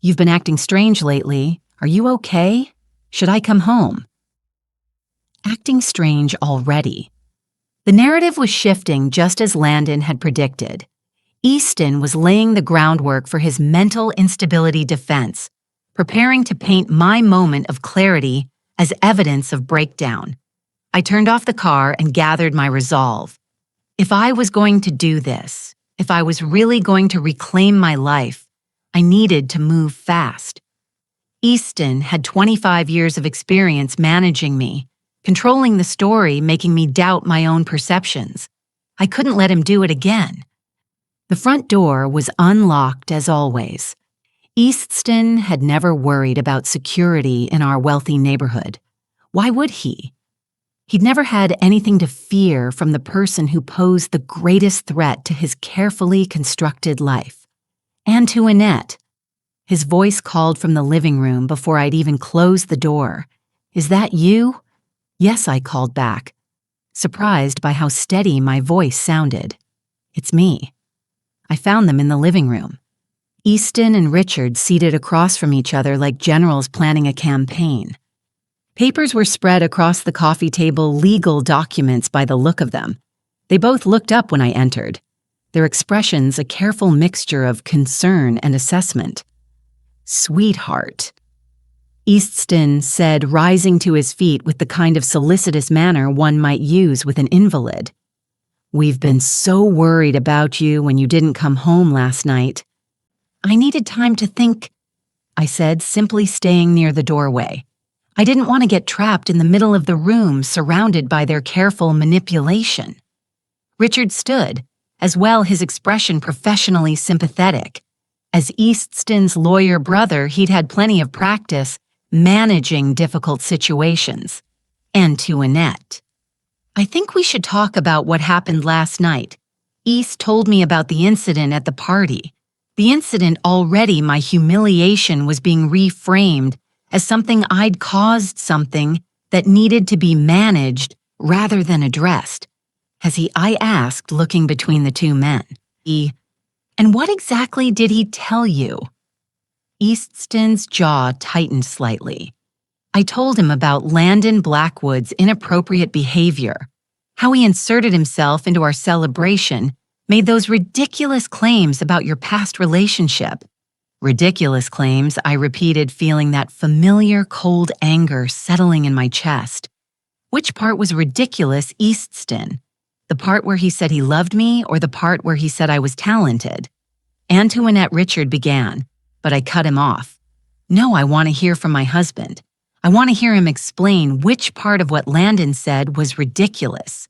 "You've been acting strange lately. Are you okay? Should I come home?" Acting strange already. The narrative was shifting just as Landon had predicted. Easton was laying the groundwork for his mental instability defense, preparing to paint my moment of clarity as evidence of breakdown. I turned off the car and gathered my resolve. If I was going to do this, if I was really going to reclaim my life, I needed to move fast. Easton had 25 years of experience managing me, controlling the story, making me doubt my own perceptions. I couldn't let him do it again. The front door was unlocked as always. Easton had never worried about security in our wealthy neighborhood. Why would he? He'd never had anything to fear from the person who posed the greatest threat to his carefully constructed life. Antoinette. His voice called from the living room before I'd even closed the door. "Is that you?" "Yes," I called back, surprised by how steady my voice sounded. "It's me." I found them in the living room. Easton and Richard seated across from each other like generals planning a campaign. Papers were spread across the coffee table, legal documents by the look of them. They both looked up when I entered, their expressions a careful mixture of concern and assessment. "Sweetheart," Easton said, rising to his feet with the kind of solicitous manner one might use with an invalid. "We've been so worried about you when you didn't come home last night." "I needed time to think," I said, simply staying near the doorway. I didn't want to get trapped in the middle of the room, surrounded by their careful manipulation. Richard stood, as well his expression professionally sympathetic. As Easton's lawyer brother, he'd had plenty of practice managing difficult situations. And to Annette. "I think we should talk about what happened last night. East told me about the incident at the party. The incident already, my humiliation was being reframed as something I'd caused, something that needed to be managed rather than addressed." I asked, looking between the two men. "And what exactly did he tell you?" Easton's jaw tightened slightly. I told him about Landon Blackwood's inappropriate behavior, how he inserted himself into our celebration, made those ridiculous claims about your past relationship. Ridiculous claims, I repeated, feeling that familiar cold anger settling in my chest. Which part was ridiculous, Easton? The part where he said he loved me, or the part where he said I was talented? Antoinette Richard began, but I cut him off. "No, I want to hear from my husband. I want to hear him explain which part of what Landon said was ridiculous."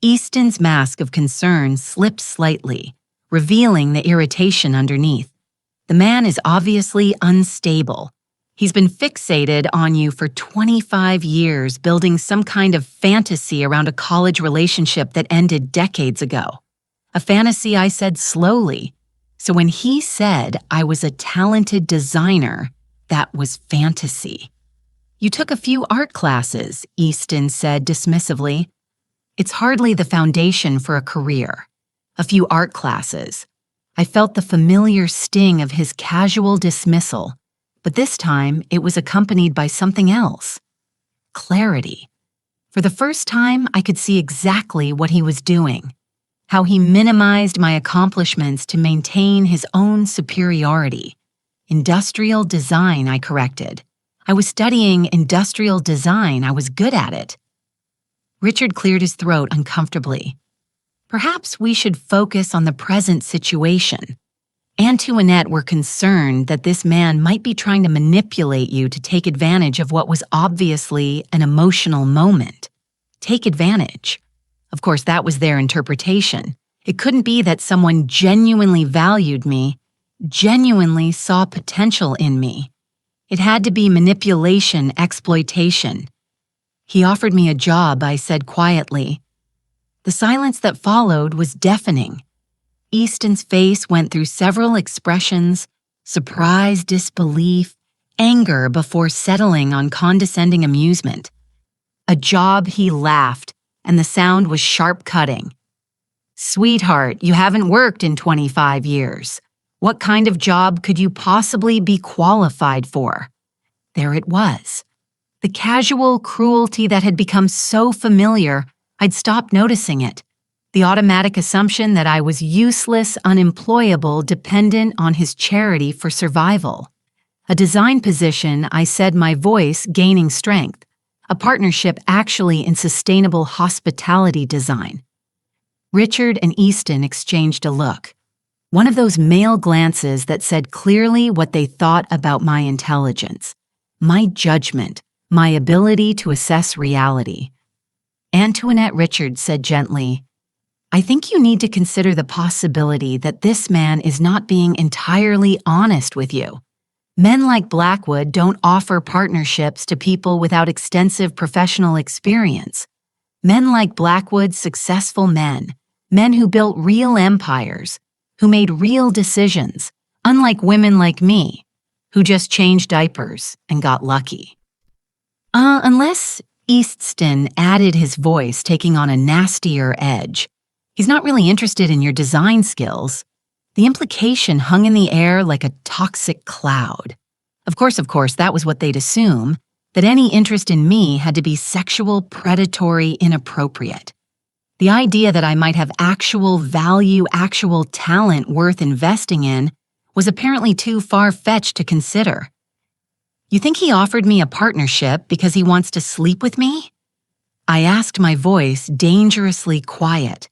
Easton's mask of concern slipped slightly, revealing the irritation underneath. The man is obviously unstable. He's been fixated on you for 25 years, building some kind of fantasy around a college relationship that ended decades ago. A fantasy, I said slowly. So when he said I was a talented designer, that was fantasy. "You took a few art classes," Easton said dismissively. "It's hardly the foundation for a career. A few art classes." I felt the familiar sting of his casual dismissal, but this time it was accompanied by something else. Clarity. For the first time, I could see exactly what he was doing, how he minimized my accomplishments to maintain his own superiority. "Industrial design," I corrected. "I was studying industrial design. I was good at it." Richard cleared his throat uncomfortably. "Perhaps we should focus on the present situation." Antoinette were concerned that this man might be trying to manipulate you to take advantage of what was obviously an emotional moment. Take advantage. Of course, that was their interpretation. It couldn't be that someone genuinely valued me, genuinely saw potential in me. It had to be manipulation, exploitation. "He offered me a job," I said quietly. The silence that followed was deafening. Easton's face went through several expressions: surprise, disbelief, anger before settling on condescending amusement. "A job," he laughed, and the sound was sharp-cutting. "Sweetheart, you haven't worked in 25 years. What kind of job could you possibly be qualified for?" There it was. The casual cruelty that had become so familiar, I'd stopped noticing it. The automatic assumption that I was useless, unemployable, dependent on his charity for survival. A design position, I said, my voice gaining strength. A partnership actually in sustainable hospitality design. Richard and Easton exchanged a look. One of those male glances that said clearly what they thought about my intelligence, my judgment, my ability to assess reality. Antoinette Richard said gently, "I think you need to consider the possibility that this man is not being entirely honest with you. Men like Blackwood don't offer partnerships to people without extensive professional experience. Men like Blackwood, successful men who built real empires, who made real decisions, unlike women like me, who just changed diapers and got lucky." Unless Easton added his voice, taking on a nastier edge. "He's not really interested in your design skills." The implication hung in the air like a toxic cloud. Of course, that was what they'd assume. that any interest in me had to be sexual, predatory, inappropriate. The idea that I might have actual value, actual talent worth investing in was apparently too far-fetched to consider. You think he offered me a partnership because he wants to sleep with me? I asked, my voice dangerously quiet.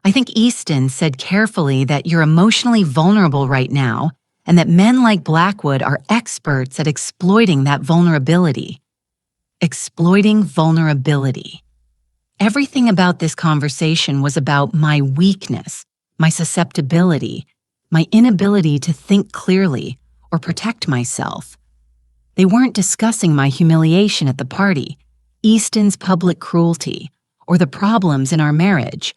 I think Easton said carefully that you're emotionally vulnerable right now and that men like Blackwood are experts at exploiting that vulnerability. Exploiting vulnerability. Everything about this conversation was about my weakness, my susceptibility, my inability to think clearly or protect myself. They weren't discussing my humiliation at the party, Easton's public cruelty, or the problems in our marriage.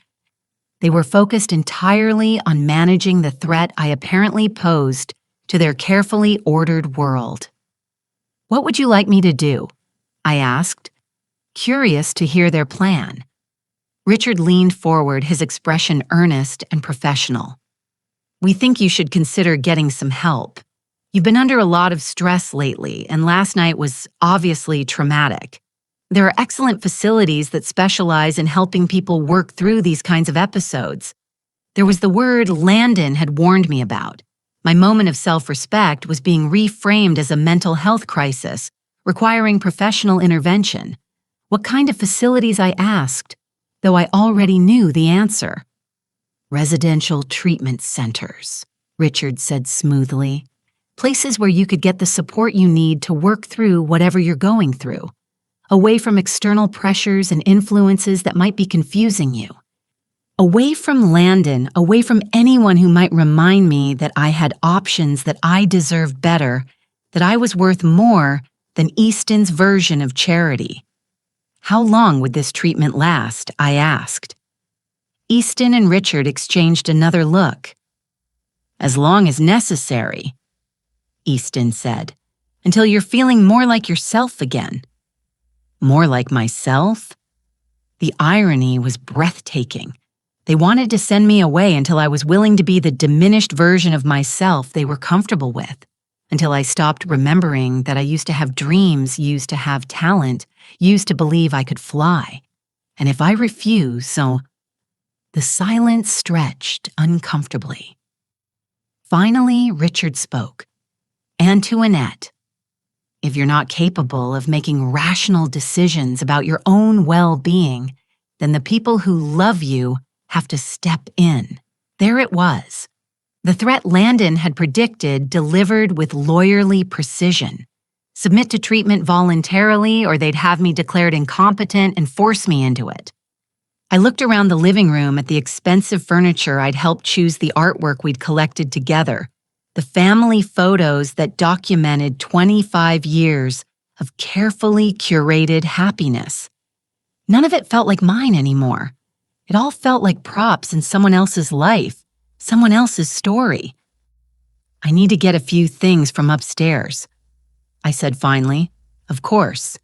They were focused entirely on managing the threat I apparently posed to their carefully ordered world. "What would you like me to do?" I asked, curious to hear their plan. Richard leaned forward, his expression earnest and professional. "We think you should consider getting some help. You've been under a lot of stress lately, and last night was obviously traumatic. There are excellent facilities that specialize in helping people work through these kinds of episodes. There was the word Landon had warned me about. My moment of self-respect was being reframed as a mental health crisis, requiring professional intervention. What kind of facilities, I asked, though I already knew the answer. "Residential treatment centers," Richard said smoothly. "Places where you could get the support you need to work through whatever you're going through, away from external pressures and influences that might be confusing you. Away from Landon, away from anyone who might remind me that I had options, that I deserved better, that I was worth more than Easton's version of charity." "How long would this treatment last?" I asked. Easton and Richard exchanged another look. "As long as necessary," Easton said, "until you're feeling more like yourself again." More like myself? The irony was breathtaking. They wanted to send me away until I was willing to be the diminished version of myself they were comfortable with, until I stopped remembering that I used to have dreams, used to have talent, used to believe I could fly. And if I refuse, so... The silence stretched uncomfortably. Finally, Richard spoke. "Antoinette, if you're not capable of making rational decisions about your own well-being, then the people who love you have to step in." There it was. The threat Landon had predicted delivered with lawyerly precision. Submit to treatment voluntarily, or they'd have me declared incompetent and force me into it. I looked around the living room at the expensive furniture I'd helped choose, the artwork we'd collected together, the family photos that documented 25 years of carefully curated happiness. None of it felt like mine anymore. It all felt like props in someone else's life, someone else's story. "I need to get a few things from upstairs," I said finally. "Of course."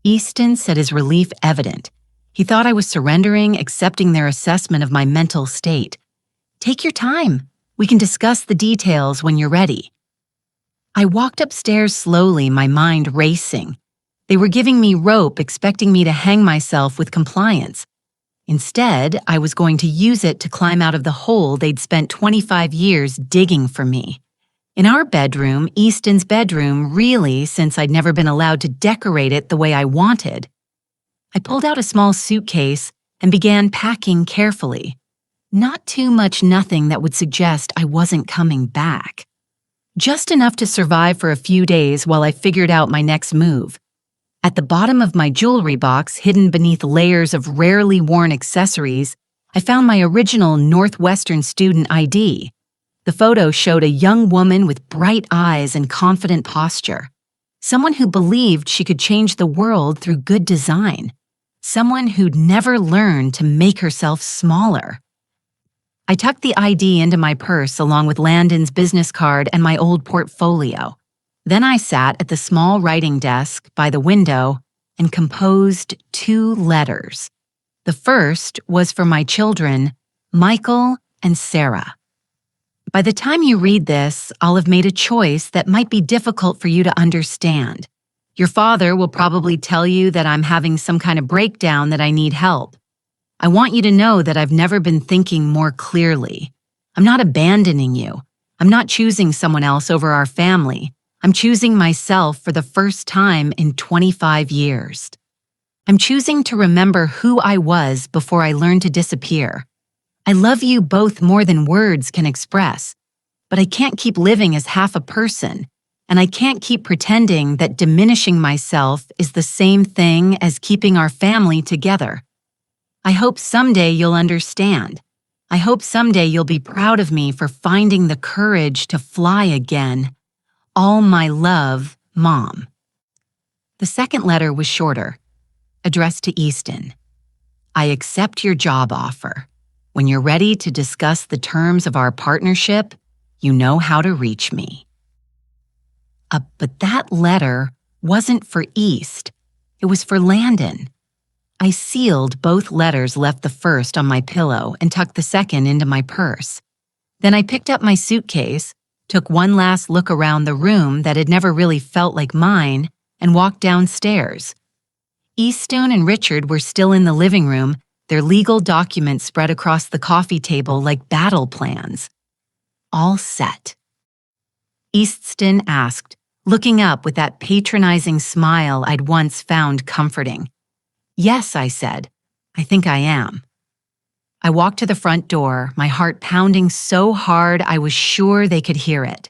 Easton said, his relief evident. He thought I was surrendering, accepting their assessment of my mental state. "Take your time. We can discuss the details when you're ready." I walked upstairs slowly, my mind racing. They were giving me rope, expecting me to hang myself with compliance. Instead, I was going to use it to climb out of the hole they'd spent 25 years digging for me. In our bedroom, Easton's bedroom, really, since I'd never been allowed to decorate it the way I wanted. I pulled out a small suitcase and began packing carefully. Not too much, nothing that would suggest I wasn't coming back. Just enough to survive for a few days while I figured out my next move. At the bottom of my jewelry box, hidden beneath layers of rarely worn accessories, I found my original Northwestern student ID. The photo showed a young woman with bright eyes and confident posture. Someone who believed she could change the world through good design. Someone who'd never learned to make herself smaller. I tucked the ID into my purse along with Landon's business card and my old portfolio. Then I sat at the small writing desk by the window and composed 2 letters. The first was for my children, Michael and Sarah. By the time you read this, I'll have made a choice that might be difficult for you to understand. Your father will probably tell you that I'm having some kind of breakdown, that I need help. I want you to know that I've never been thinking more clearly. I'm not abandoning you. I'm not choosing someone else over our family. I'm choosing myself for the first time in 25 years. I'm choosing to remember who I was before I learned to disappear. I love you both more than words can express, but I can't keep living as half a person, and I can't keep pretending that diminishing myself is the same thing as keeping our family together. I hope someday you'll understand. I hope someday you'll be proud of me for finding the courage to fly again. All my love, Mom. The second letter was shorter, addressed to Easton. I accept your job offer. When you're ready to discuss the terms of our partnership, you know how to reach me. But that letter wasn't for East. It was for Landon. I sealed both letters, left the first on my pillow, and tucked the second into my purse. Then I picked up my suitcase, took one last look around the room that had never really felt like mine, and walked downstairs. Easton and Richard were still in the living room, their legal documents spread across the coffee table like battle plans. All set. Easton asked, looking up with that patronizing smile I'd once found comforting. Yes, I said. I think I am. I walked to the front door, my heart pounding so hard I was sure they could hear it.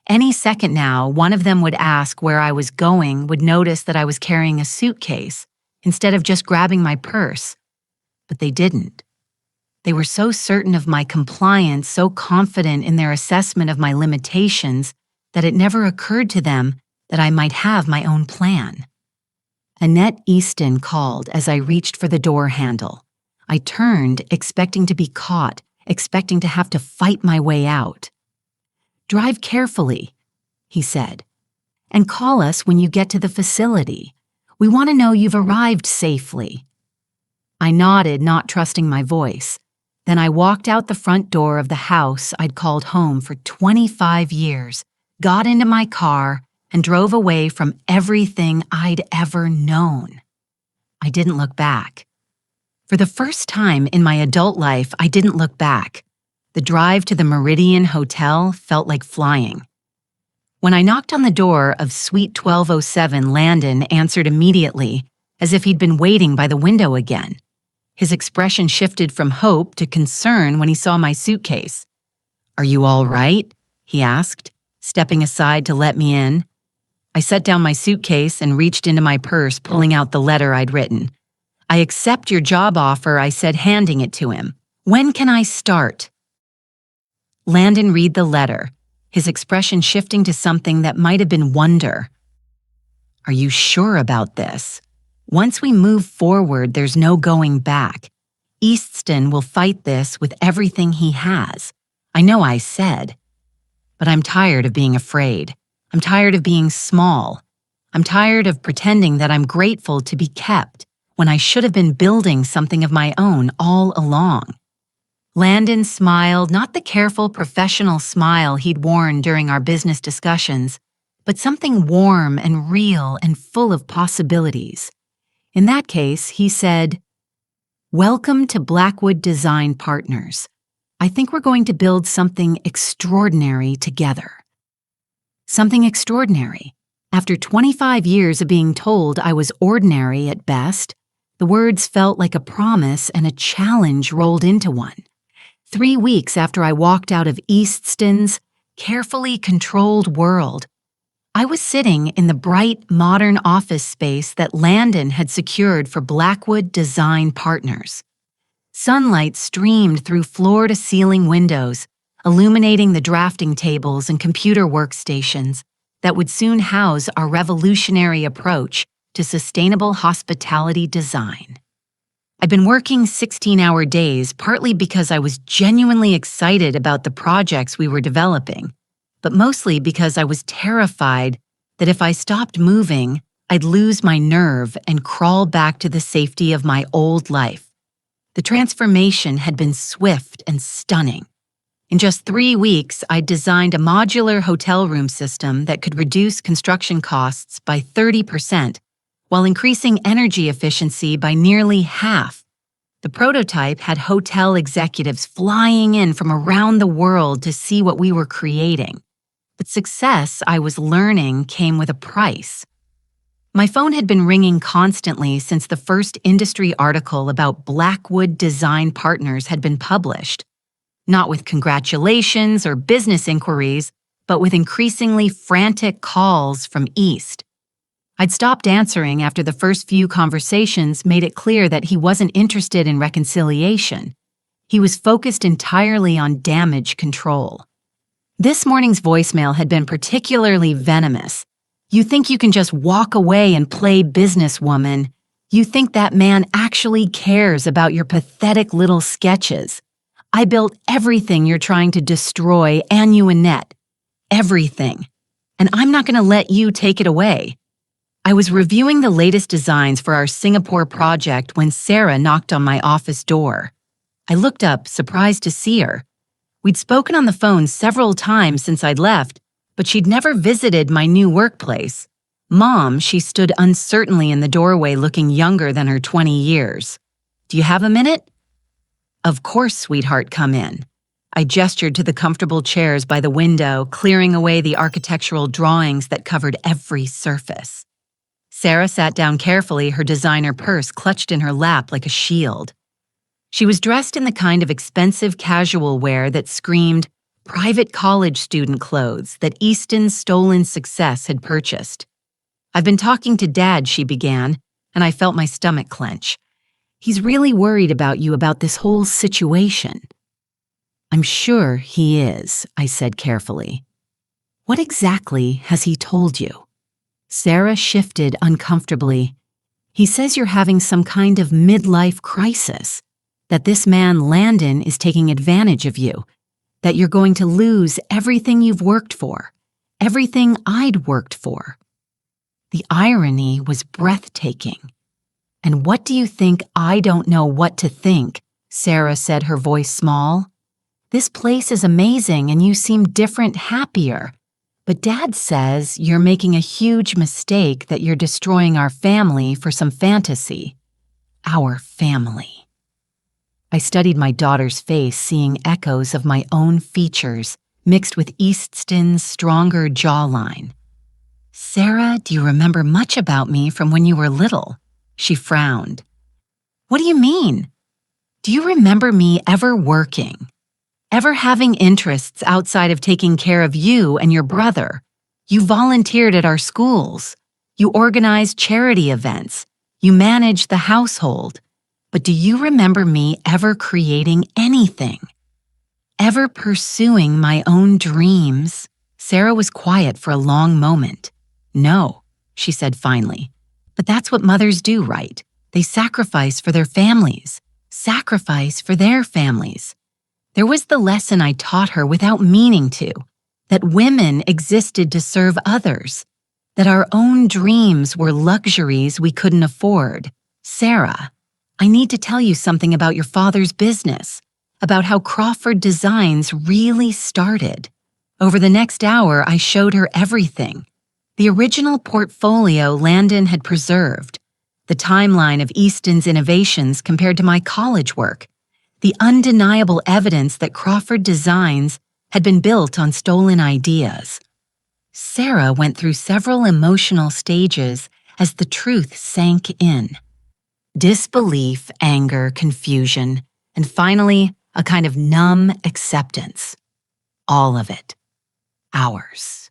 Any second now, one of them would ask where I was going, would notice that I was carrying a suitcase instead of just grabbing my purse. But they didn't. They were so certain of my compliance, so confident in their assessment of my limitations, that it never occurred to them that I might have my own plan. Annette Easton called as I reached for the door handle. I turned, expecting to be caught, expecting to have to fight my way out. Drive carefully, he said, and call us when you get to the facility. We want to know you've arrived safely. I nodded, not trusting my voice. Then I walked out the front door of the house I'd called home for 25 years, got into my car, and drove away from everything I'd ever known. I didn't look back. For the first time in my adult life, I didn't look back. The drive to the Meridian Hotel felt like flying. When I knocked on the door of Suite 1207, Landon answered immediately, as if he'd been waiting by the window again. His expression shifted from hope to concern when he saw my suitcase. "Are you all right?" he asked, stepping aside to let me in. I set down my suitcase and reached into my purse, pulling out the letter I'd written. "I accept your job offer," I said, handing it to him. "When can I start?" Landon read the letter, his expression shifting to something that might have been wonder. "Are you sure about this? Once we move forward, there's no going back. Easton will fight this with everything he has. I know I said. But I'm tired of being afraid. I'm tired of being small. I'm tired of pretending that I'm grateful to be kept when I should have been building something of my own all along." Landon smiled, not the careful professional smile he'd worn during our business discussions, but something warm and real and full of possibilities. In that case, he said, "Welcome to Blackwood Design Partners. I think we're going to build something extraordinary together." Something extraordinary. After 25 years of being told I was ordinary at best, the words felt like a promise and a challenge rolled into one. 3 weeks after I walked out of Easton's carefully controlled world, I was sitting in the bright, modern office space that Landon had secured for Blackwood Design Partners. Sunlight streamed through floor-to-ceiling windows, illuminating the drafting tables and computer workstations that would soon house our revolutionary approach to sustainable hospitality design. I'd been working 16-hour days partly because I was genuinely excited about the projects we were developing, but mostly because I was terrified that if I stopped moving, I'd lose my nerve and crawl back to the safety of my old life. The transformation had been swift and stunning. In just 3 weeks, I designed a modular hotel room system that could reduce construction costs by 30% while increasing energy efficiency by nearly half. The prototype had hotel executives flying in from around the world to see what we were creating. But success, I was learning, came with a price. My phone had been ringing constantly since the first industry article about Blackwood Design Partners had been published. Not with congratulations or business inquiries, but with increasingly frantic calls from East. I'd stopped answering after the first few conversations made it clear that he wasn't interested in reconciliation. He was focused entirely on damage control. This morning's voicemail had been particularly venomous. You think you can just walk away and play businesswoman. You think that man actually cares about your pathetic little sketches. I built everything you're trying to destroy, and you, Annette. Everything. And I'm not going to let you take it away. I was reviewing the latest designs for our Singapore project when Sarah knocked on my office door. I looked up, surprised to see her. We'd spoken on the phone several times since I'd left, but she'd never visited my new workplace. Mom, she stood uncertainly in the doorway looking younger than her 20 years. Do you have a minute? Of course, sweetheart, come in. I gestured to the comfortable chairs by the window, clearing away the architectural drawings that covered every surface. Sarah sat down carefully, her designer purse clutched in her lap like a shield. She was dressed in the kind of expensive casual wear that screamed private college student clothes that Easton's stolen success had purchased. I've been talking to Dad, she began, and I felt my stomach clench. He's really worried about you about this whole situation. I'm sure he is, I said carefully. What exactly has he told you? Sarah shifted uncomfortably. He says you're having some kind of midlife crisis, that this man Landon is taking advantage of you, that you're going to lose everything you've worked for, everything I'd worked for. The irony was breathtaking. And what do you think I don't know what to think? Sarah said, her voice small. This place is amazing and you seem different, happier. But Dad says you're making a huge mistake, that you're destroying our family for some fantasy. Our family. I studied my daughter's face, seeing echoes of my own features mixed with Easton's stronger jawline. Sarah, do you remember much about me from when you were little? She frowned. What do you mean? Do you remember me ever working? Ever having interests outside of taking care of you and your brother? You volunteered at our schools. You organized charity events. You managed the household. But do you remember me ever creating anything? Ever pursuing my own dreams? Sarah was quiet for a long moment. No, she said finally. But that's what mothers do, right? They sacrifice for their families. Sacrifice for their families. There was the lesson I taught her without meaning to, that women existed to serve others, that our own dreams were luxuries we couldn't afford. Sarah, I need to tell you something about your father's business, about how Crawford Designs really started. Over the next hour, I showed her everything. The original portfolio Landon had preserved, the timeline of Easton's innovations compared to my college work, the undeniable evidence that Crawford Designs had been built on stolen ideas. Sarah went through several emotional stages as the truth sank in. Disbelief, anger, confusion, and finally, a kind of numb acceptance. All of it. Ours.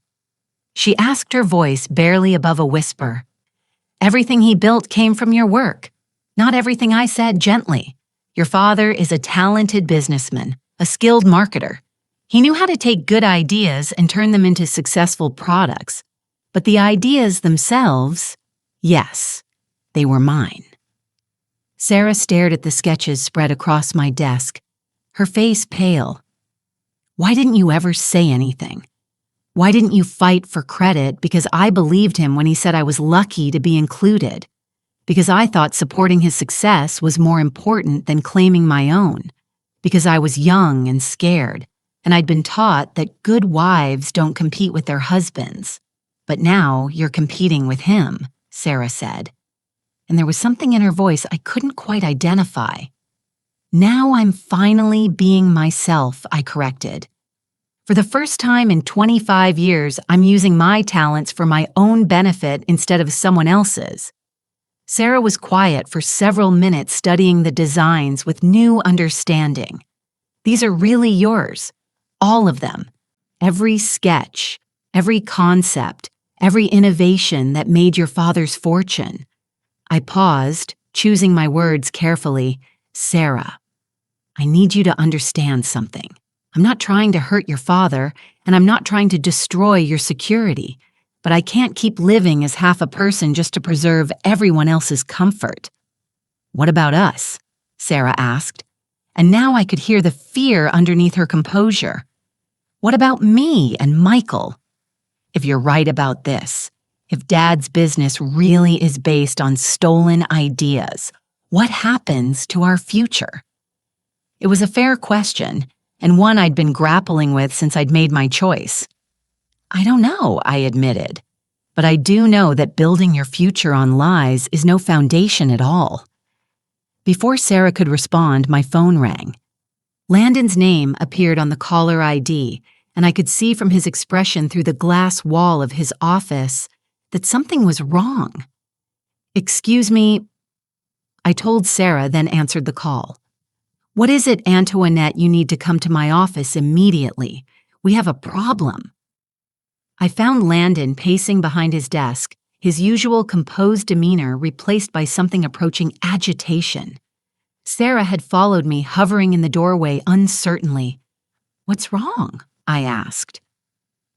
She asked, her voice barely above a whisper. Everything he built came from your work. Not everything, I said gently. Your father is a talented businessman, a skilled marketer. He knew how to take good ideas and turn them into successful products. But the ideas themselves, yes, they were mine. Sarah stared at the sketches spread across my desk, her face pale. Why didn't you ever say anything? Why didn't you fight for credit? Because I believed him when he said I was lucky to be included. Because I thought supporting his success was more important than claiming my own. Because I was young and scared, and I'd been taught that good wives don't compete with their husbands. But now you're competing with him, Sarah said. And there was something in her voice I couldn't quite identify. Now I'm finally being myself, I corrected. For the first time in 25 years, I'm using my talents for my own benefit instead of someone else's. Sarah was quiet for several minutes studying the designs with new understanding. These are really yours, all of them. Every sketch, every concept, every innovation that made your father's fortune. I paused, choosing my words carefully. Sarah, I need you to understand something. I'm not trying to hurt your father, and I'm not trying to destroy your security, but I can't keep living as half a person just to preserve everyone else's comfort. What about us? Sarah asked, and now I could hear the fear underneath her composure. What about me and Michael? If you're right about this, if Dad's business really is based on stolen ideas, what happens to our future? It was a fair question, and one I'd been grappling with since I'd made my choice. I don't know, I admitted, but I do know that building your future on lies is no foundation at all. Before Sarah could respond, my phone rang. Landon's name appeared on the caller ID, and I could see from his expression through the glass wall of his office that something was wrong. Excuse me, I told Sarah, then answered the call. What is it, Antoinette? You need to come to my office immediately. We have a problem. I found Landon pacing behind his desk, his usual composed demeanor replaced by something approaching agitation. Sarah had followed me, hovering in the doorway uncertainly. What's wrong? I asked.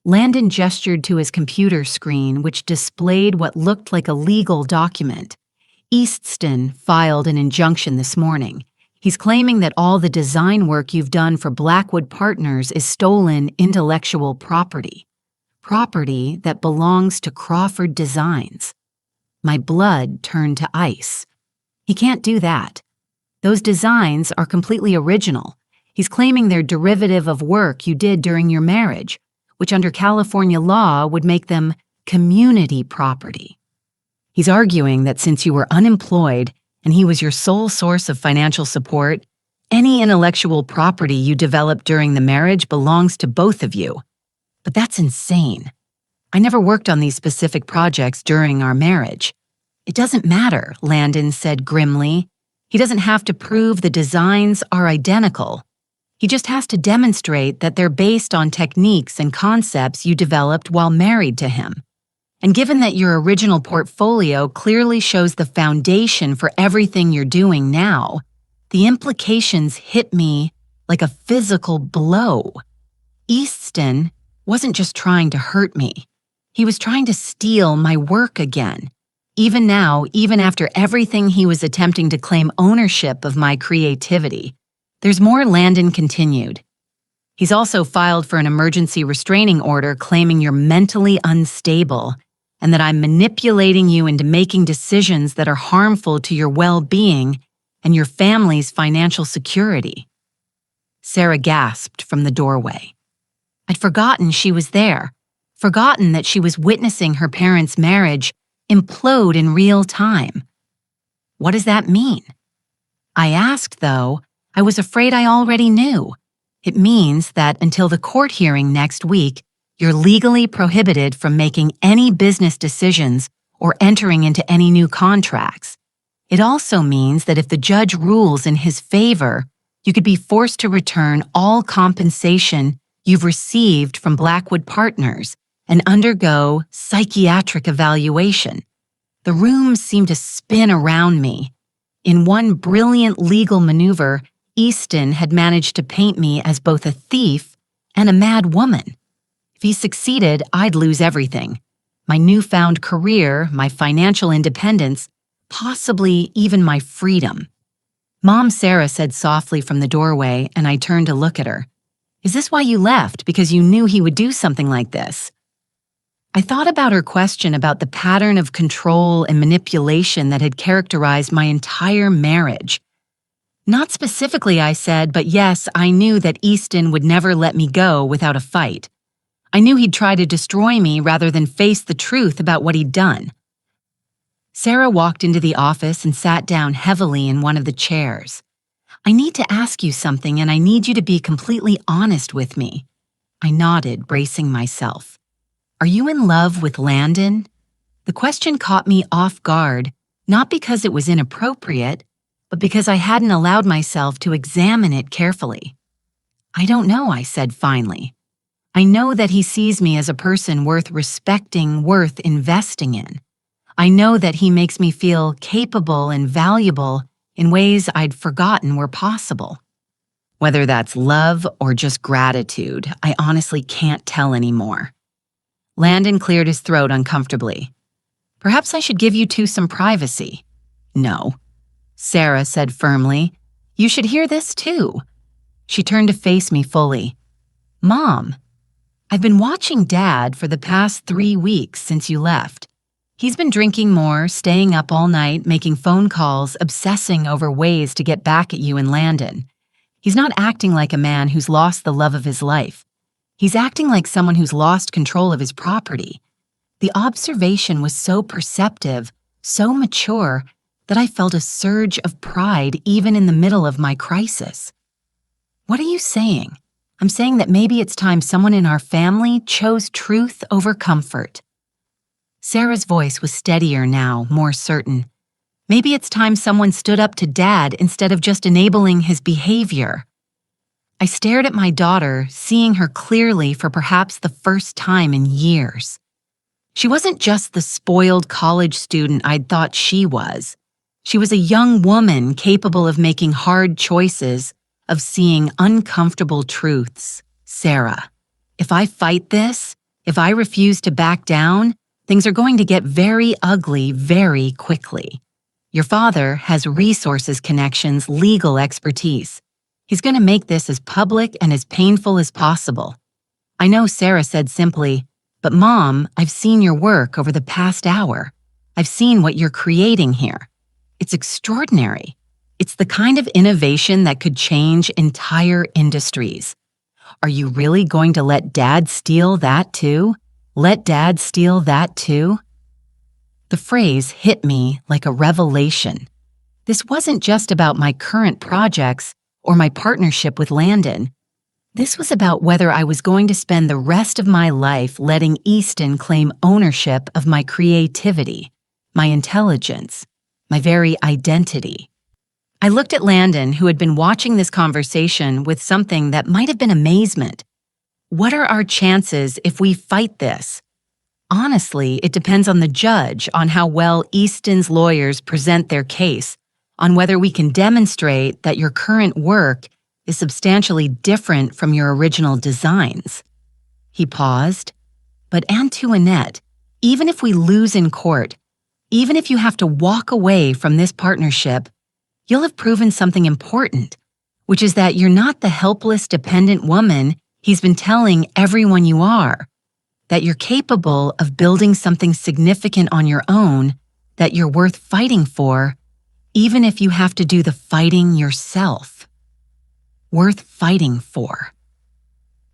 Landon gestured to his computer screen, which displayed what looked like a legal document. Easton filed an injunction this morning. He's claiming that all the design work you've done for Blackwood Partners is stolen intellectual property. Property that belongs to Crawford Designs. My blood turned to ice. He can't do that. Those designs are completely original. He's claiming they're derivative of work you did during your marriage, which under California law would make them community property. He's arguing that since you were unemployed and he was your sole source of financial support, any intellectual property you developed during the marriage belongs to both of you. But that's insane. I never worked on these specific projects during our marriage. It doesn't matter, Landon said grimly. He doesn't have to prove the designs are identical. He just has to demonstrate that they're based on techniques and concepts you developed while married to him. And given that your original portfolio clearly shows the foundation for everything you're doing now, the implications hit me like a physical blow. Easton wasn't just trying to hurt me. He was trying to steal my work again. Even now, even after everything he was attempting to claim ownership of my creativity. There's more, Landon continued. He's also filed for an emergency restraining order claiming you're mentally unstable and that I'm manipulating you into making decisions that are harmful to your well-being and your family's financial security. Sarah gasped from the doorway. I'd forgotten she was there, forgotten that she was witnessing her parents' marriage implode in real time. What does that mean? I asked, though. I was afraid I already knew. It means that until the court hearing next week, you're legally prohibited from making any business decisions or entering into any new contracts. It also means that if the judge rules in his favor, you could be forced to return all compensation you've received from Blackwood Partners and undergo psychiatric evaluation. The room seemed to spin around me. In one brilliant legal maneuver, Easton had managed to paint me as both a thief and a mad woman. If he succeeded, I'd lose everything. My newfound career, my financial independence, possibly even my freedom. Mom Sarah said softly from the doorway, and I turned to look at her. Is this why you left? Because you knew he would do something like this? I thought about her question about the pattern of control and manipulation that had characterized my entire marriage. Not specifically, I said, but yes, I knew that Easton would never let me go without a fight. I knew he'd try to destroy me rather than face the truth about what he'd done. Sarah walked into the office and sat down heavily in one of the chairs. I need to ask you something, and I need you to be completely honest with me. I nodded, bracing myself. Are you in love with Landon? The question caught me off guard, not because it was inappropriate, but because I hadn't allowed myself to examine it carefully. I don't know, I said finally. I know that he sees me as a person worth respecting, worth investing in. I know that he makes me feel capable and valuable in ways I'd forgotten were possible. Whether that's love or just gratitude, I honestly can't tell anymore. Landon cleared his throat uncomfortably. Perhaps I should give you two some privacy. No. Sarah said firmly, you should hear this too. She turned to face me fully. Mom, I've been watching Dad for the past 3 weeks since you left. He's been drinking more, staying up all night, making phone calls, obsessing over ways to get back at you and Landon. He's not acting like a man who's lost the love of his life. He's acting like someone who's lost control of his property. The observation was so perceptive, so mature, that I felt a surge of pride even in the middle of my crisis. What are you saying? I'm saying that maybe it's time someone in our family chose truth over comfort. Sarah's voice was steadier now, more certain. Maybe it's time someone stood up to Dad instead of just enabling his behavior. I stared at my daughter, seeing her clearly for perhaps the first time in years. She wasn't just the spoiled college student I'd thought she was. She was a young woman capable of making hard choices, of seeing uncomfortable truths. Sarah, if I fight this, if I refuse to back down, things are going to get very ugly very quickly. Your father has resources, connections, legal expertise. He's going to make this as public and as painful as possible. I know Sarah said simply, but Mom, I've seen your work over the past hour. I've seen what you're creating here. It's extraordinary. It's the kind of innovation that could change entire industries. Are you really going to let Dad steal that too? Let Dad steal that too? The phrase hit me like a revelation. This wasn't just about my current projects or my partnership with Landon. This was about whether I was going to spend the rest of my life letting Easton claim ownership of my creativity, my intelligence, my very identity. I looked at Landon, who had been watching this conversation with something that might have been amazement. What are our chances if we fight this? Honestly, it depends on the judge, on how well Easton's lawyers present their case, on whether we can demonstrate that your current work is substantially different from your original designs. He paused. But Antoinette, even if we lose in court, even if you have to walk away from this partnership, you'll have proven something important, which is that you're not the helpless, dependent woman he's been telling everyone you are, that you're capable of building something significant on your own, that you're worth fighting for, even if you have to do the fighting yourself. Worth fighting for.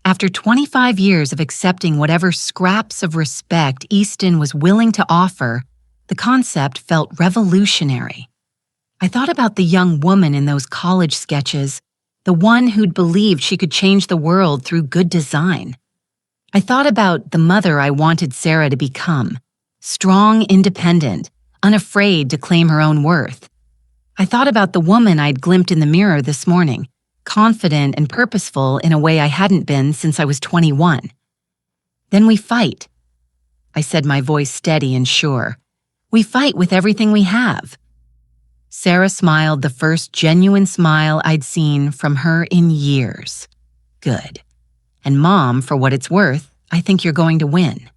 After 25 years of accepting whatever scraps of respect Easton was willing to offer, the concept felt revolutionary. I thought about the young woman in those college sketches, the one who'd believed she could change the world through good design. I thought about the mother I wanted Sarah to become, strong, independent, unafraid to claim her own worth. I thought about the woman I'd glimpsed in the mirror this morning, confident and purposeful in a way I hadn't been since I was 21. Then we fight. I said, my voice steady and sure. We fight with everything we have. Sarah smiled, the first genuine smile I'd seen from her in years. Good. And Mom, for what it's worth, I think you're going to win.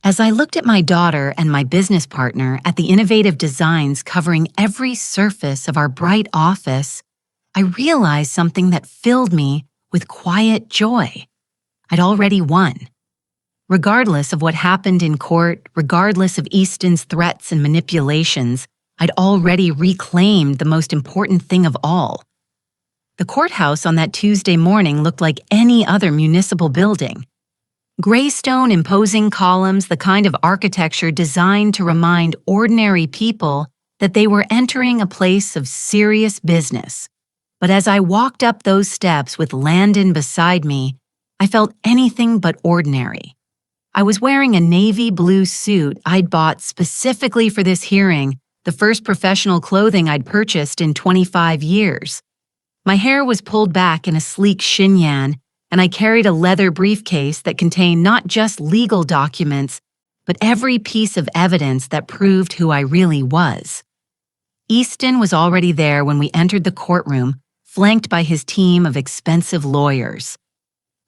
As I looked at my daughter and my business partner at the innovative designs covering every surface of our bright office, I realized something that filled me with quiet joy. I'd already won. Regardless of what happened in court, regardless of Easton's threats and manipulations, I'd already reclaimed the most important thing of all. The courthouse on that Tuesday morning looked like any other municipal building. Graystone imposing columns, the kind of architecture designed to remind ordinary people that they were entering a place of serious business. But as I walked up those steps with Landon beside me, I felt anything but ordinary. I was wearing a navy blue suit I'd bought specifically for this hearing, the first professional clothing I'd purchased in 25 years. My hair was pulled back in a sleek chignon, and I carried a leather briefcase that contained not just legal documents, but every piece of evidence that proved who I really was. Easton was already there when we entered the courtroom, flanked by his team of expensive lawyers.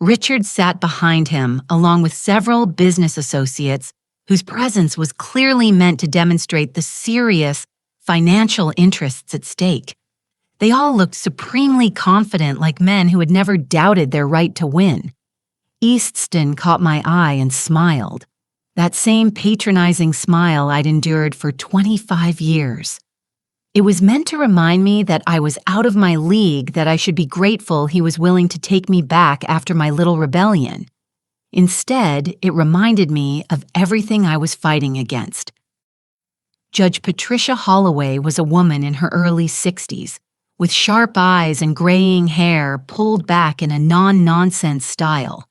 Richard sat behind him, along with several business associates whose presence was clearly meant to demonstrate the serious financial interests at stake. They all looked supremely confident, like men who had never doubted their right to win. Easton caught my eye and smiled. That same patronizing smile I'd endured for 25 years. It was meant to remind me that I was out of my league, that I should be grateful he was willing to take me back after my little rebellion. Instead, it reminded me of everything I was fighting against. Judge Patricia Holloway was a woman in her early 60s, with sharp eyes and graying hair pulled back in a non-nonsense style.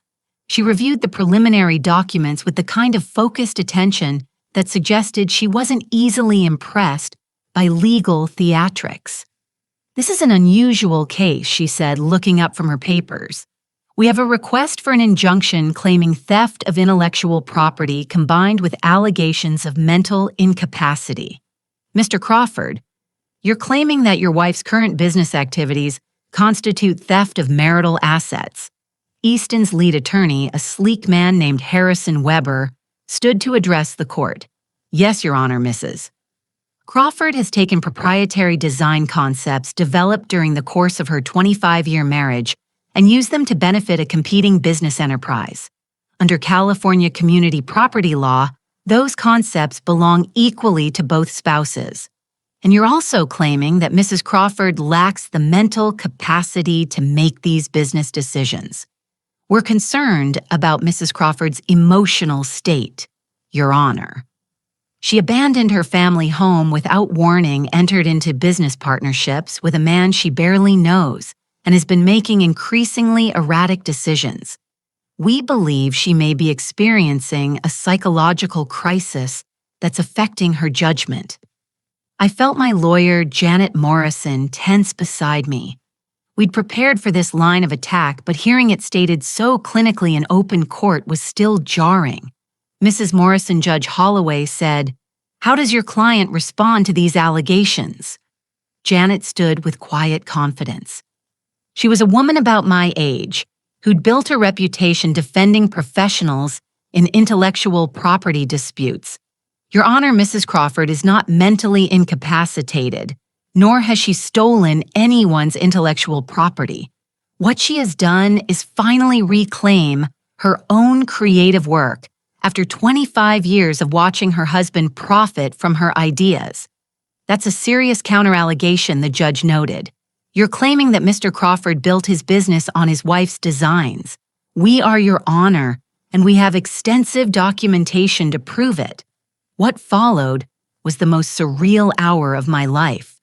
She reviewed the preliminary documents with the kind of focused attention that suggested she wasn't easily impressed by legal theatrics. "This is an unusual case," she said, looking up from her papers. "We have a request for an injunction claiming theft of intellectual property combined with allegations of mental incapacity. Mr. Crawford, you're claiming that your wife's current business activities constitute theft of marital assets." Easton's lead attorney, a sleek man named Harrison Weber, stood to address the court. "Yes, Your Honor, Mrs. Crawford has taken proprietary design concepts developed during the course of her 25-year marriage and used them to benefit a competing business enterprise. Under California community property law, those concepts belong equally to both spouses. And you're also claiming that Mrs. Crawford lacks the mental capacity to make these business decisions. We're concerned about Mrs. Crawford's emotional state, Your Honor. She abandoned her family home without warning, entered into business partnerships with a man she barely knows, and has been making increasingly erratic decisions. We believe she may be experiencing a psychological crisis that's affecting her judgment." I felt my lawyer, Janet Morrison, tense beside me. We'd prepared for this line of attack, but hearing it stated so clinically in open court was still jarring. Mrs. Morrison, Judge Holloway, said, "How does your client respond to these allegations?" Janet stood with quiet confidence. She was a woman about my age, who'd built a reputation defending professionals in intellectual property disputes. "Your Honor, Mrs. Crawford is not mentally incapacitated, nor has she stolen anyone's intellectual property. What she has done is finally reclaim her own creative work after 25 years of watching her husband profit from her ideas." That's a serious counter-allegation, the judge noted. "You're claiming that Mr. Crawford built his business on his wife's designs. We are Your Honor, and we have extensive documentation to prove it." What followed was the most surreal hour of my life.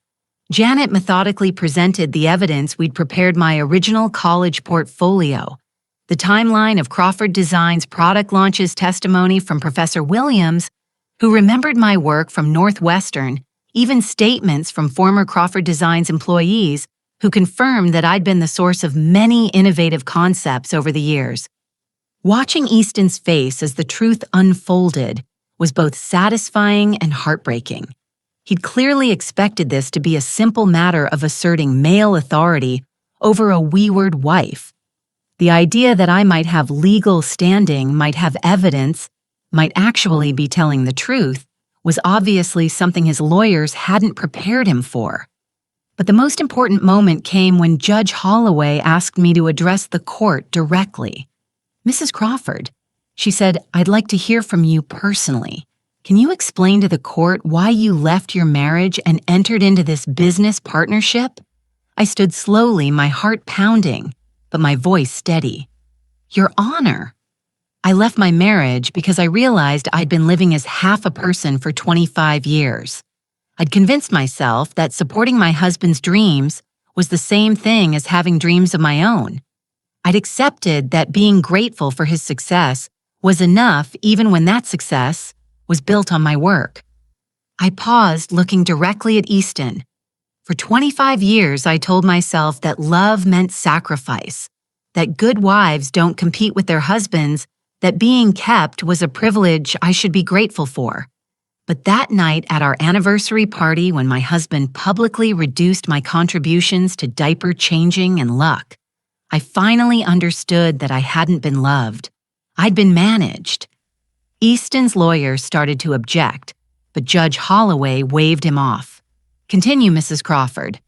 Janet methodically presented the evidence we'd prepared my original college portfolio, the timeline of Crawford Design's product launches, testimony from Professor Williams, who remembered my work from Northwestern, even statements from former Crawford Designs employees who confirmed that I'd been the source of many innovative concepts over the years. Watching Easton's face as the truth unfolded was both satisfying and heartbreaking. He'd clearly expected this to be a simple matter of asserting male authority over a wayward wife. The idea that I might have legal standing, might have evidence, might actually be telling the truth, was obviously something his lawyers hadn't prepared him for. But the most important moment came when Judge Holloway asked me to address the court directly. "Mrs. Crawford," she said, "I'd like to hear from you personally. Can you explain to the court why you left your marriage and entered into this business partnership? I stood slowly, my heart pounding, but my voice steady. Your Honor, I left my marriage because I realized I'd been living as half a person for 25 years. I'd convinced myself that supporting my husband's dreams was the same thing as having dreams of my own. I'd accepted that being grateful for his success was enough even when that success was built on my work. I paused, looking directly at Easton. For 25 years, I told myself that love meant sacrifice, that good wives don't compete with their husbands, that being kept was a privilege I should be grateful for. But that night at our anniversary party, when my husband publicly reduced my contributions to diaper changing and luck, I finally understood that I hadn't been loved. I'd been managed. Easton's lawyer started to object, but Judge Holloway waved him off. Continue, Mrs. Crawford.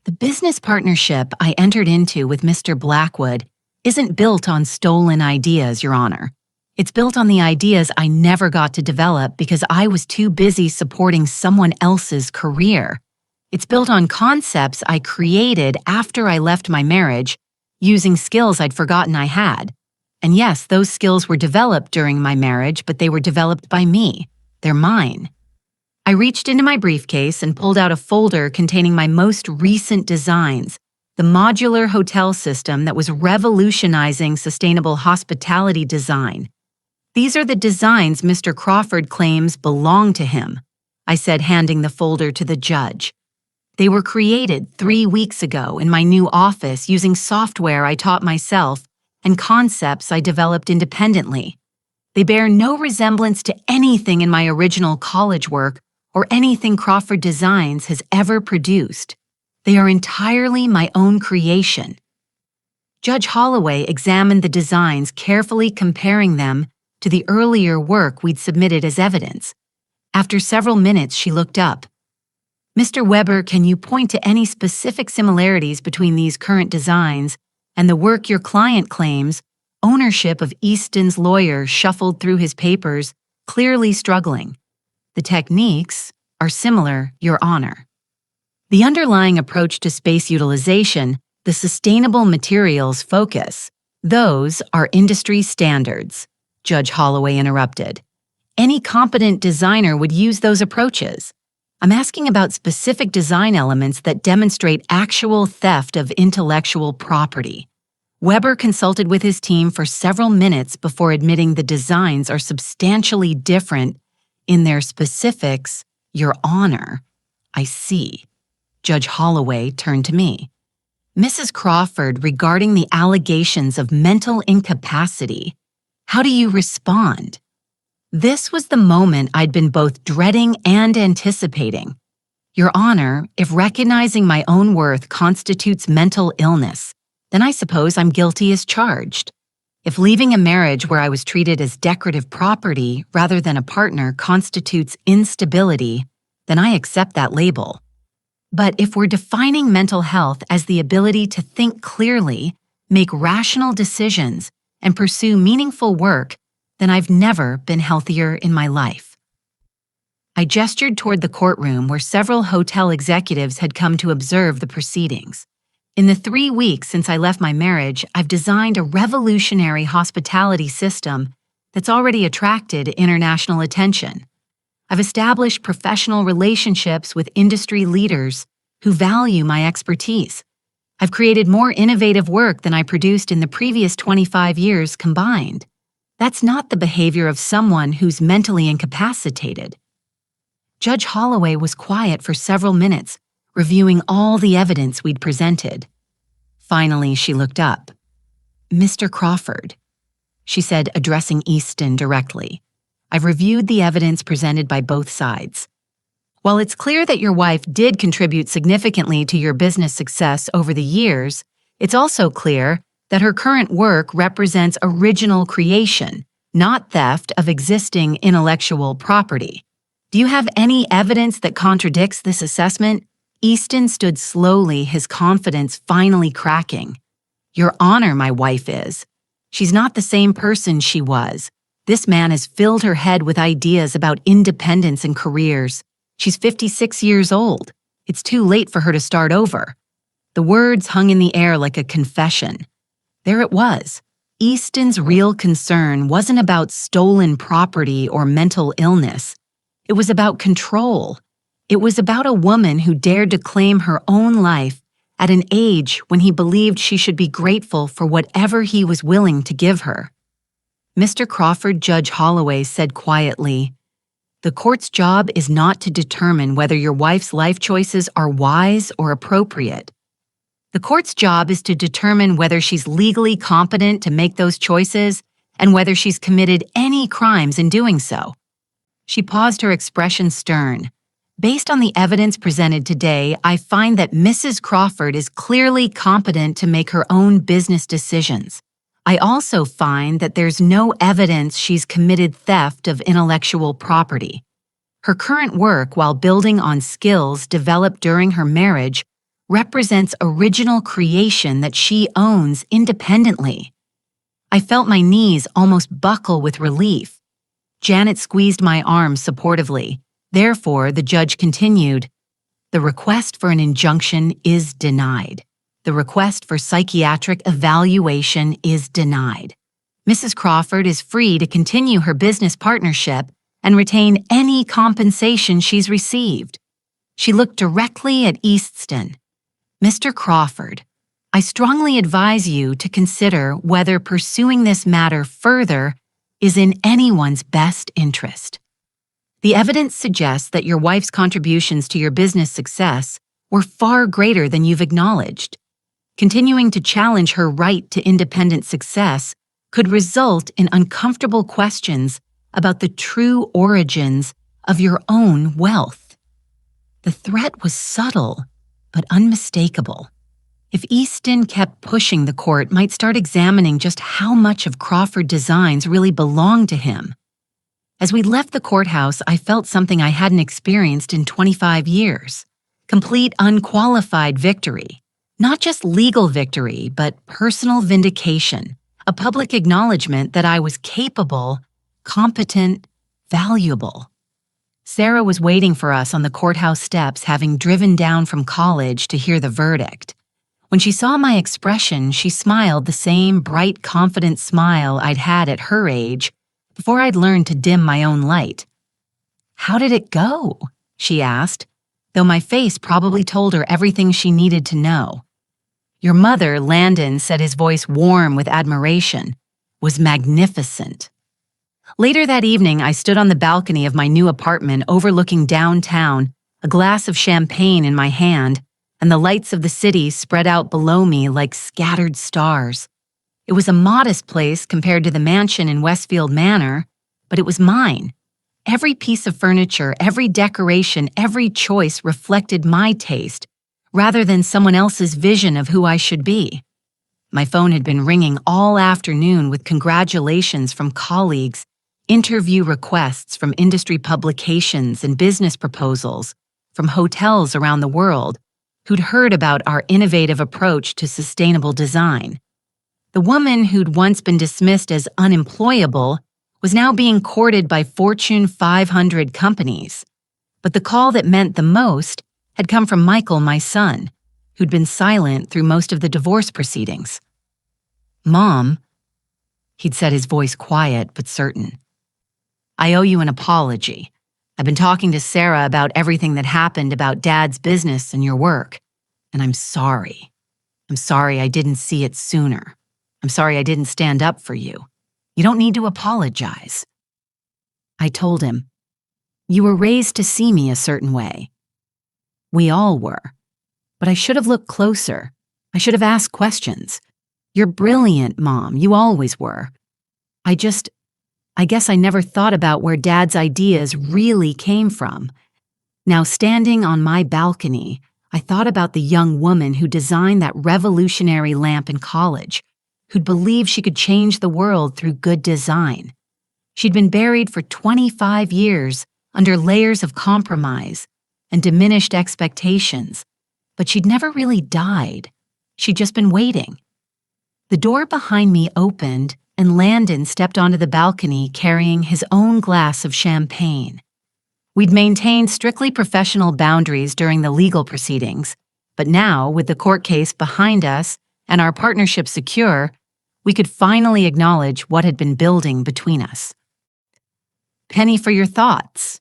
The business partnership I entered into with Mr. Blackwood isn't built on stolen ideas, Your Honor. It's built on the ideas I never got to develop because I was too busy supporting someone else's career. It's built on concepts I created after I left my marriage, using skills I'd forgotten I had. And yes, those skills were developed during my marriage, but they were developed by me. They're mine. I reached into my briefcase and pulled out a folder containing my most recent designs, the modular hotel system that was revolutionizing sustainable hospitality design. These are the designs Mr. Crawford claims belong to him, I said, handing the folder to the judge. They were created 3 weeks ago in my new office using software I taught myself and concepts I developed independently. They bear no resemblance to anything in my original college work or anything Crawford Designs has ever produced. They are entirely my own creation. Judge Holloway examined the designs, carefully comparing them to the earlier work we'd submitted as evidence. After several minutes, she looked up. Mr. Weber, can you point to any specific similarities between these current designs and the work your client claims? Ownership of Easton's lawyer shuffled through his papers, clearly struggling. The techniques are similar, Your Honor. The underlying approach to space utilization, the sustainable materials focus, those are industry standards, Judge Holloway interrupted. Any competent designer would use those approaches. I'm asking about specific design elements that demonstrate actual theft of intellectual property. Weber consulted with his team for several minutes before admitting the designs are substantially different in their specifics. Your Honor, I see. Judge Holloway turned to me. Mrs. Crawford, regarding the allegations of mental incapacity, how do you respond? This was the moment I'd been both dreading and anticipating. Your Honor, if recognizing my own worth constitutes mental illness, then I suppose I'm guilty as charged. If leaving a marriage where I was treated as decorative property rather than a partner constitutes instability, then I accept that label. But if we're defining mental health as the ability to think clearly, make rational decisions, and pursue meaningful work, then I've never been healthier in my life. I gestured toward the courtroom where several hotel executives had come to observe the proceedings. In the 3 weeks since I left my marriage, I've designed a revolutionary hospitality system that's already attracted international attention. I've established professional relationships with industry leaders who value my expertise. I've created more innovative work than I produced in the previous 25 years combined. That's not the behavior of someone who's mentally incapacitated. Judge Holloway was quiet for several minutes, reviewing all the evidence we'd presented. Finally, she looked up. Mr. Crawford, she said, addressing Easton directly. I've reviewed the evidence presented by both sides. While it's clear that your wife did contribute significantly to your business success over the years, it's also clear that her current work represents original creation, not theft of existing intellectual property. Do you have any evidence that contradicts this assessment? Easton stood slowly, his confidence finally cracking. Your Honor, my wife is. She's not the same person she was. This man has filled her head with ideas about independence and careers. She's 56 years old. It's too late for her to start over. The words hung in the air like a confession. There it was. Easton's real concern wasn't about stolen property or mental illness. It was about control. It was about a woman who dared to claim her own life at an age when he believed she should be grateful for whatever he was willing to give her. Mr. Crawford, Judge Holloway said quietly, "The court's job is not to determine whether your wife's life choices are wise or appropriate. The court's job is to determine whether she's legally competent to make those choices and whether she's committed any crimes in doing so." She paused, her expression stern. "Based on the evidence presented today, I find that Mrs. Crawford is clearly competent to make her own business decisions. I also find that there's no evidence she's committed theft of intellectual property. Her current work, while building on skills developed during her marriage, represents original creation that she owns independently." I felt my knees almost buckle with relief. Janet squeezed my arm supportively. Therefore, the judge continued, "The request for an injunction is denied. The request for psychiatric evaluation is denied. Mrs. Crawford is free to continue her business partnership and retain any compensation she's received." She looked directly at Easton. "Mr. Crawford, I strongly advise you to consider whether pursuing this matter further is in anyone's best interest. The evidence suggests that your wife's contributions to your business success were far greater than you've acknowledged. Continuing to challenge her right to independent success could result in uncomfortable questions about the true origins of your own wealth." The threat was subtle, but unmistakable. If Easton kept pushing, the court might start examining just how much of Crawford Designs really belonged to him. As we left the courthouse, I felt something I hadn't experienced in 25 years. Complete, unqualified victory. Not just legal victory, but personal vindication. A public acknowledgement that I was capable, competent, valuable. Sarah was waiting for us on the courthouse steps, having driven down from college to hear the verdict. When she saw my expression, she smiled the same bright, confident smile I'd had at her age before I'd learned to dim my own light. "How did it go?" she asked, though my face probably told her everything she needed to know. "Your mother," Landon said, his voice warm with admiration, "was magnificent." Later that evening, I stood on the balcony of my new apartment overlooking downtown, a glass of champagne in my hand, and the lights of the city spread out below me like scattered stars. It was a modest place compared to the mansion in Westfield Manor, but it was mine. Every piece of furniture, every decoration, every choice reflected my taste, rather than someone else's vision of who I should be. My phone had been ringing all afternoon with congratulations from colleagues, interview requests from industry publications and business proposals from hotels around the world who'd heard about our innovative approach to sustainable design. The woman who'd once been dismissed as unemployable was now being courted by Fortune 500 companies. But the call that meant the most had come from Michael, my son, who'd been silent through most of the divorce proceedings. "Mom," he'd said, his voice quiet but certain, "I owe you an apology. I've been talking to Sarah about everything that happened about Dad's business and your work, and I'm sorry. I'm sorry I didn't see it sooner. I'm sorry I didn't stand up for you. You don't need to apologize." I told him, "You were raised to see me a certain way. We all were. But I should have looked closer. I should have asked questions. You're brilliant, Mom. You always were. I guess I never thought about where Dad's ideas really came from. Now, standing on my balcony, I thought about the young woman who designed that revolutionary lamp in college, who'd believed she could change the world through good design. She'd been buried for 25 years under layers of compromise and diminished expectations, but she'd never really died. She'd just been waiting. The door behind me opened, and Landon stepped onto the balcony carrying his own glass of champagne. We'd maintained strictly professional boundaries during the legal proceedings, but now, with the court case behind us and our partnership secure, we could finally acknowledge what had been building between us. "Penny for your thoughts,"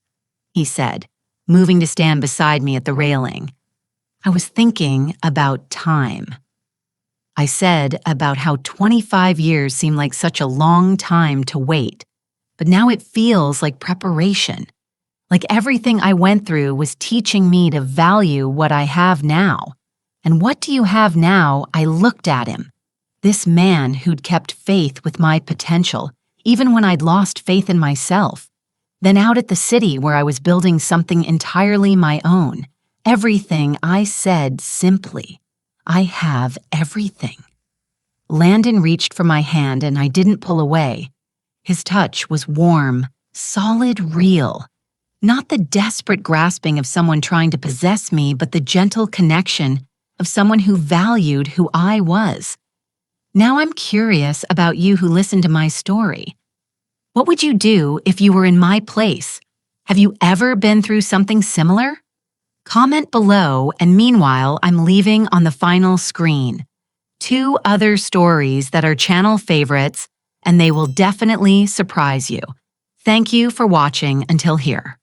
he said, moving to stand beside me at the railing. I was thinking about time. I said about how 25 years seemed like such a long time to wait, but now it feels like preparation. Like everything I went through was teaching me to value what I have now. And what do you have now? I looked at him. This man who'd kept faith with my potential, even when I'd lost faith in myself. Then out at the city where I was building something entirely my own. Everything I said simply. I have everything. Landon reached for my hand and I didn't pull away. His touch was warm, solid, real. Not the desperate grasping of someone trying to possess me, but the gentle connection of someone who valued who I was. Now I'm curious about you who listened to my story. What would you do if you were in my place? Have you ever been through something similar? Comment below, and meanwhile, I'm leaving on the final screen 2 other stories that are channel favorites, and they will definitely surprise you. Thank you for watching until here.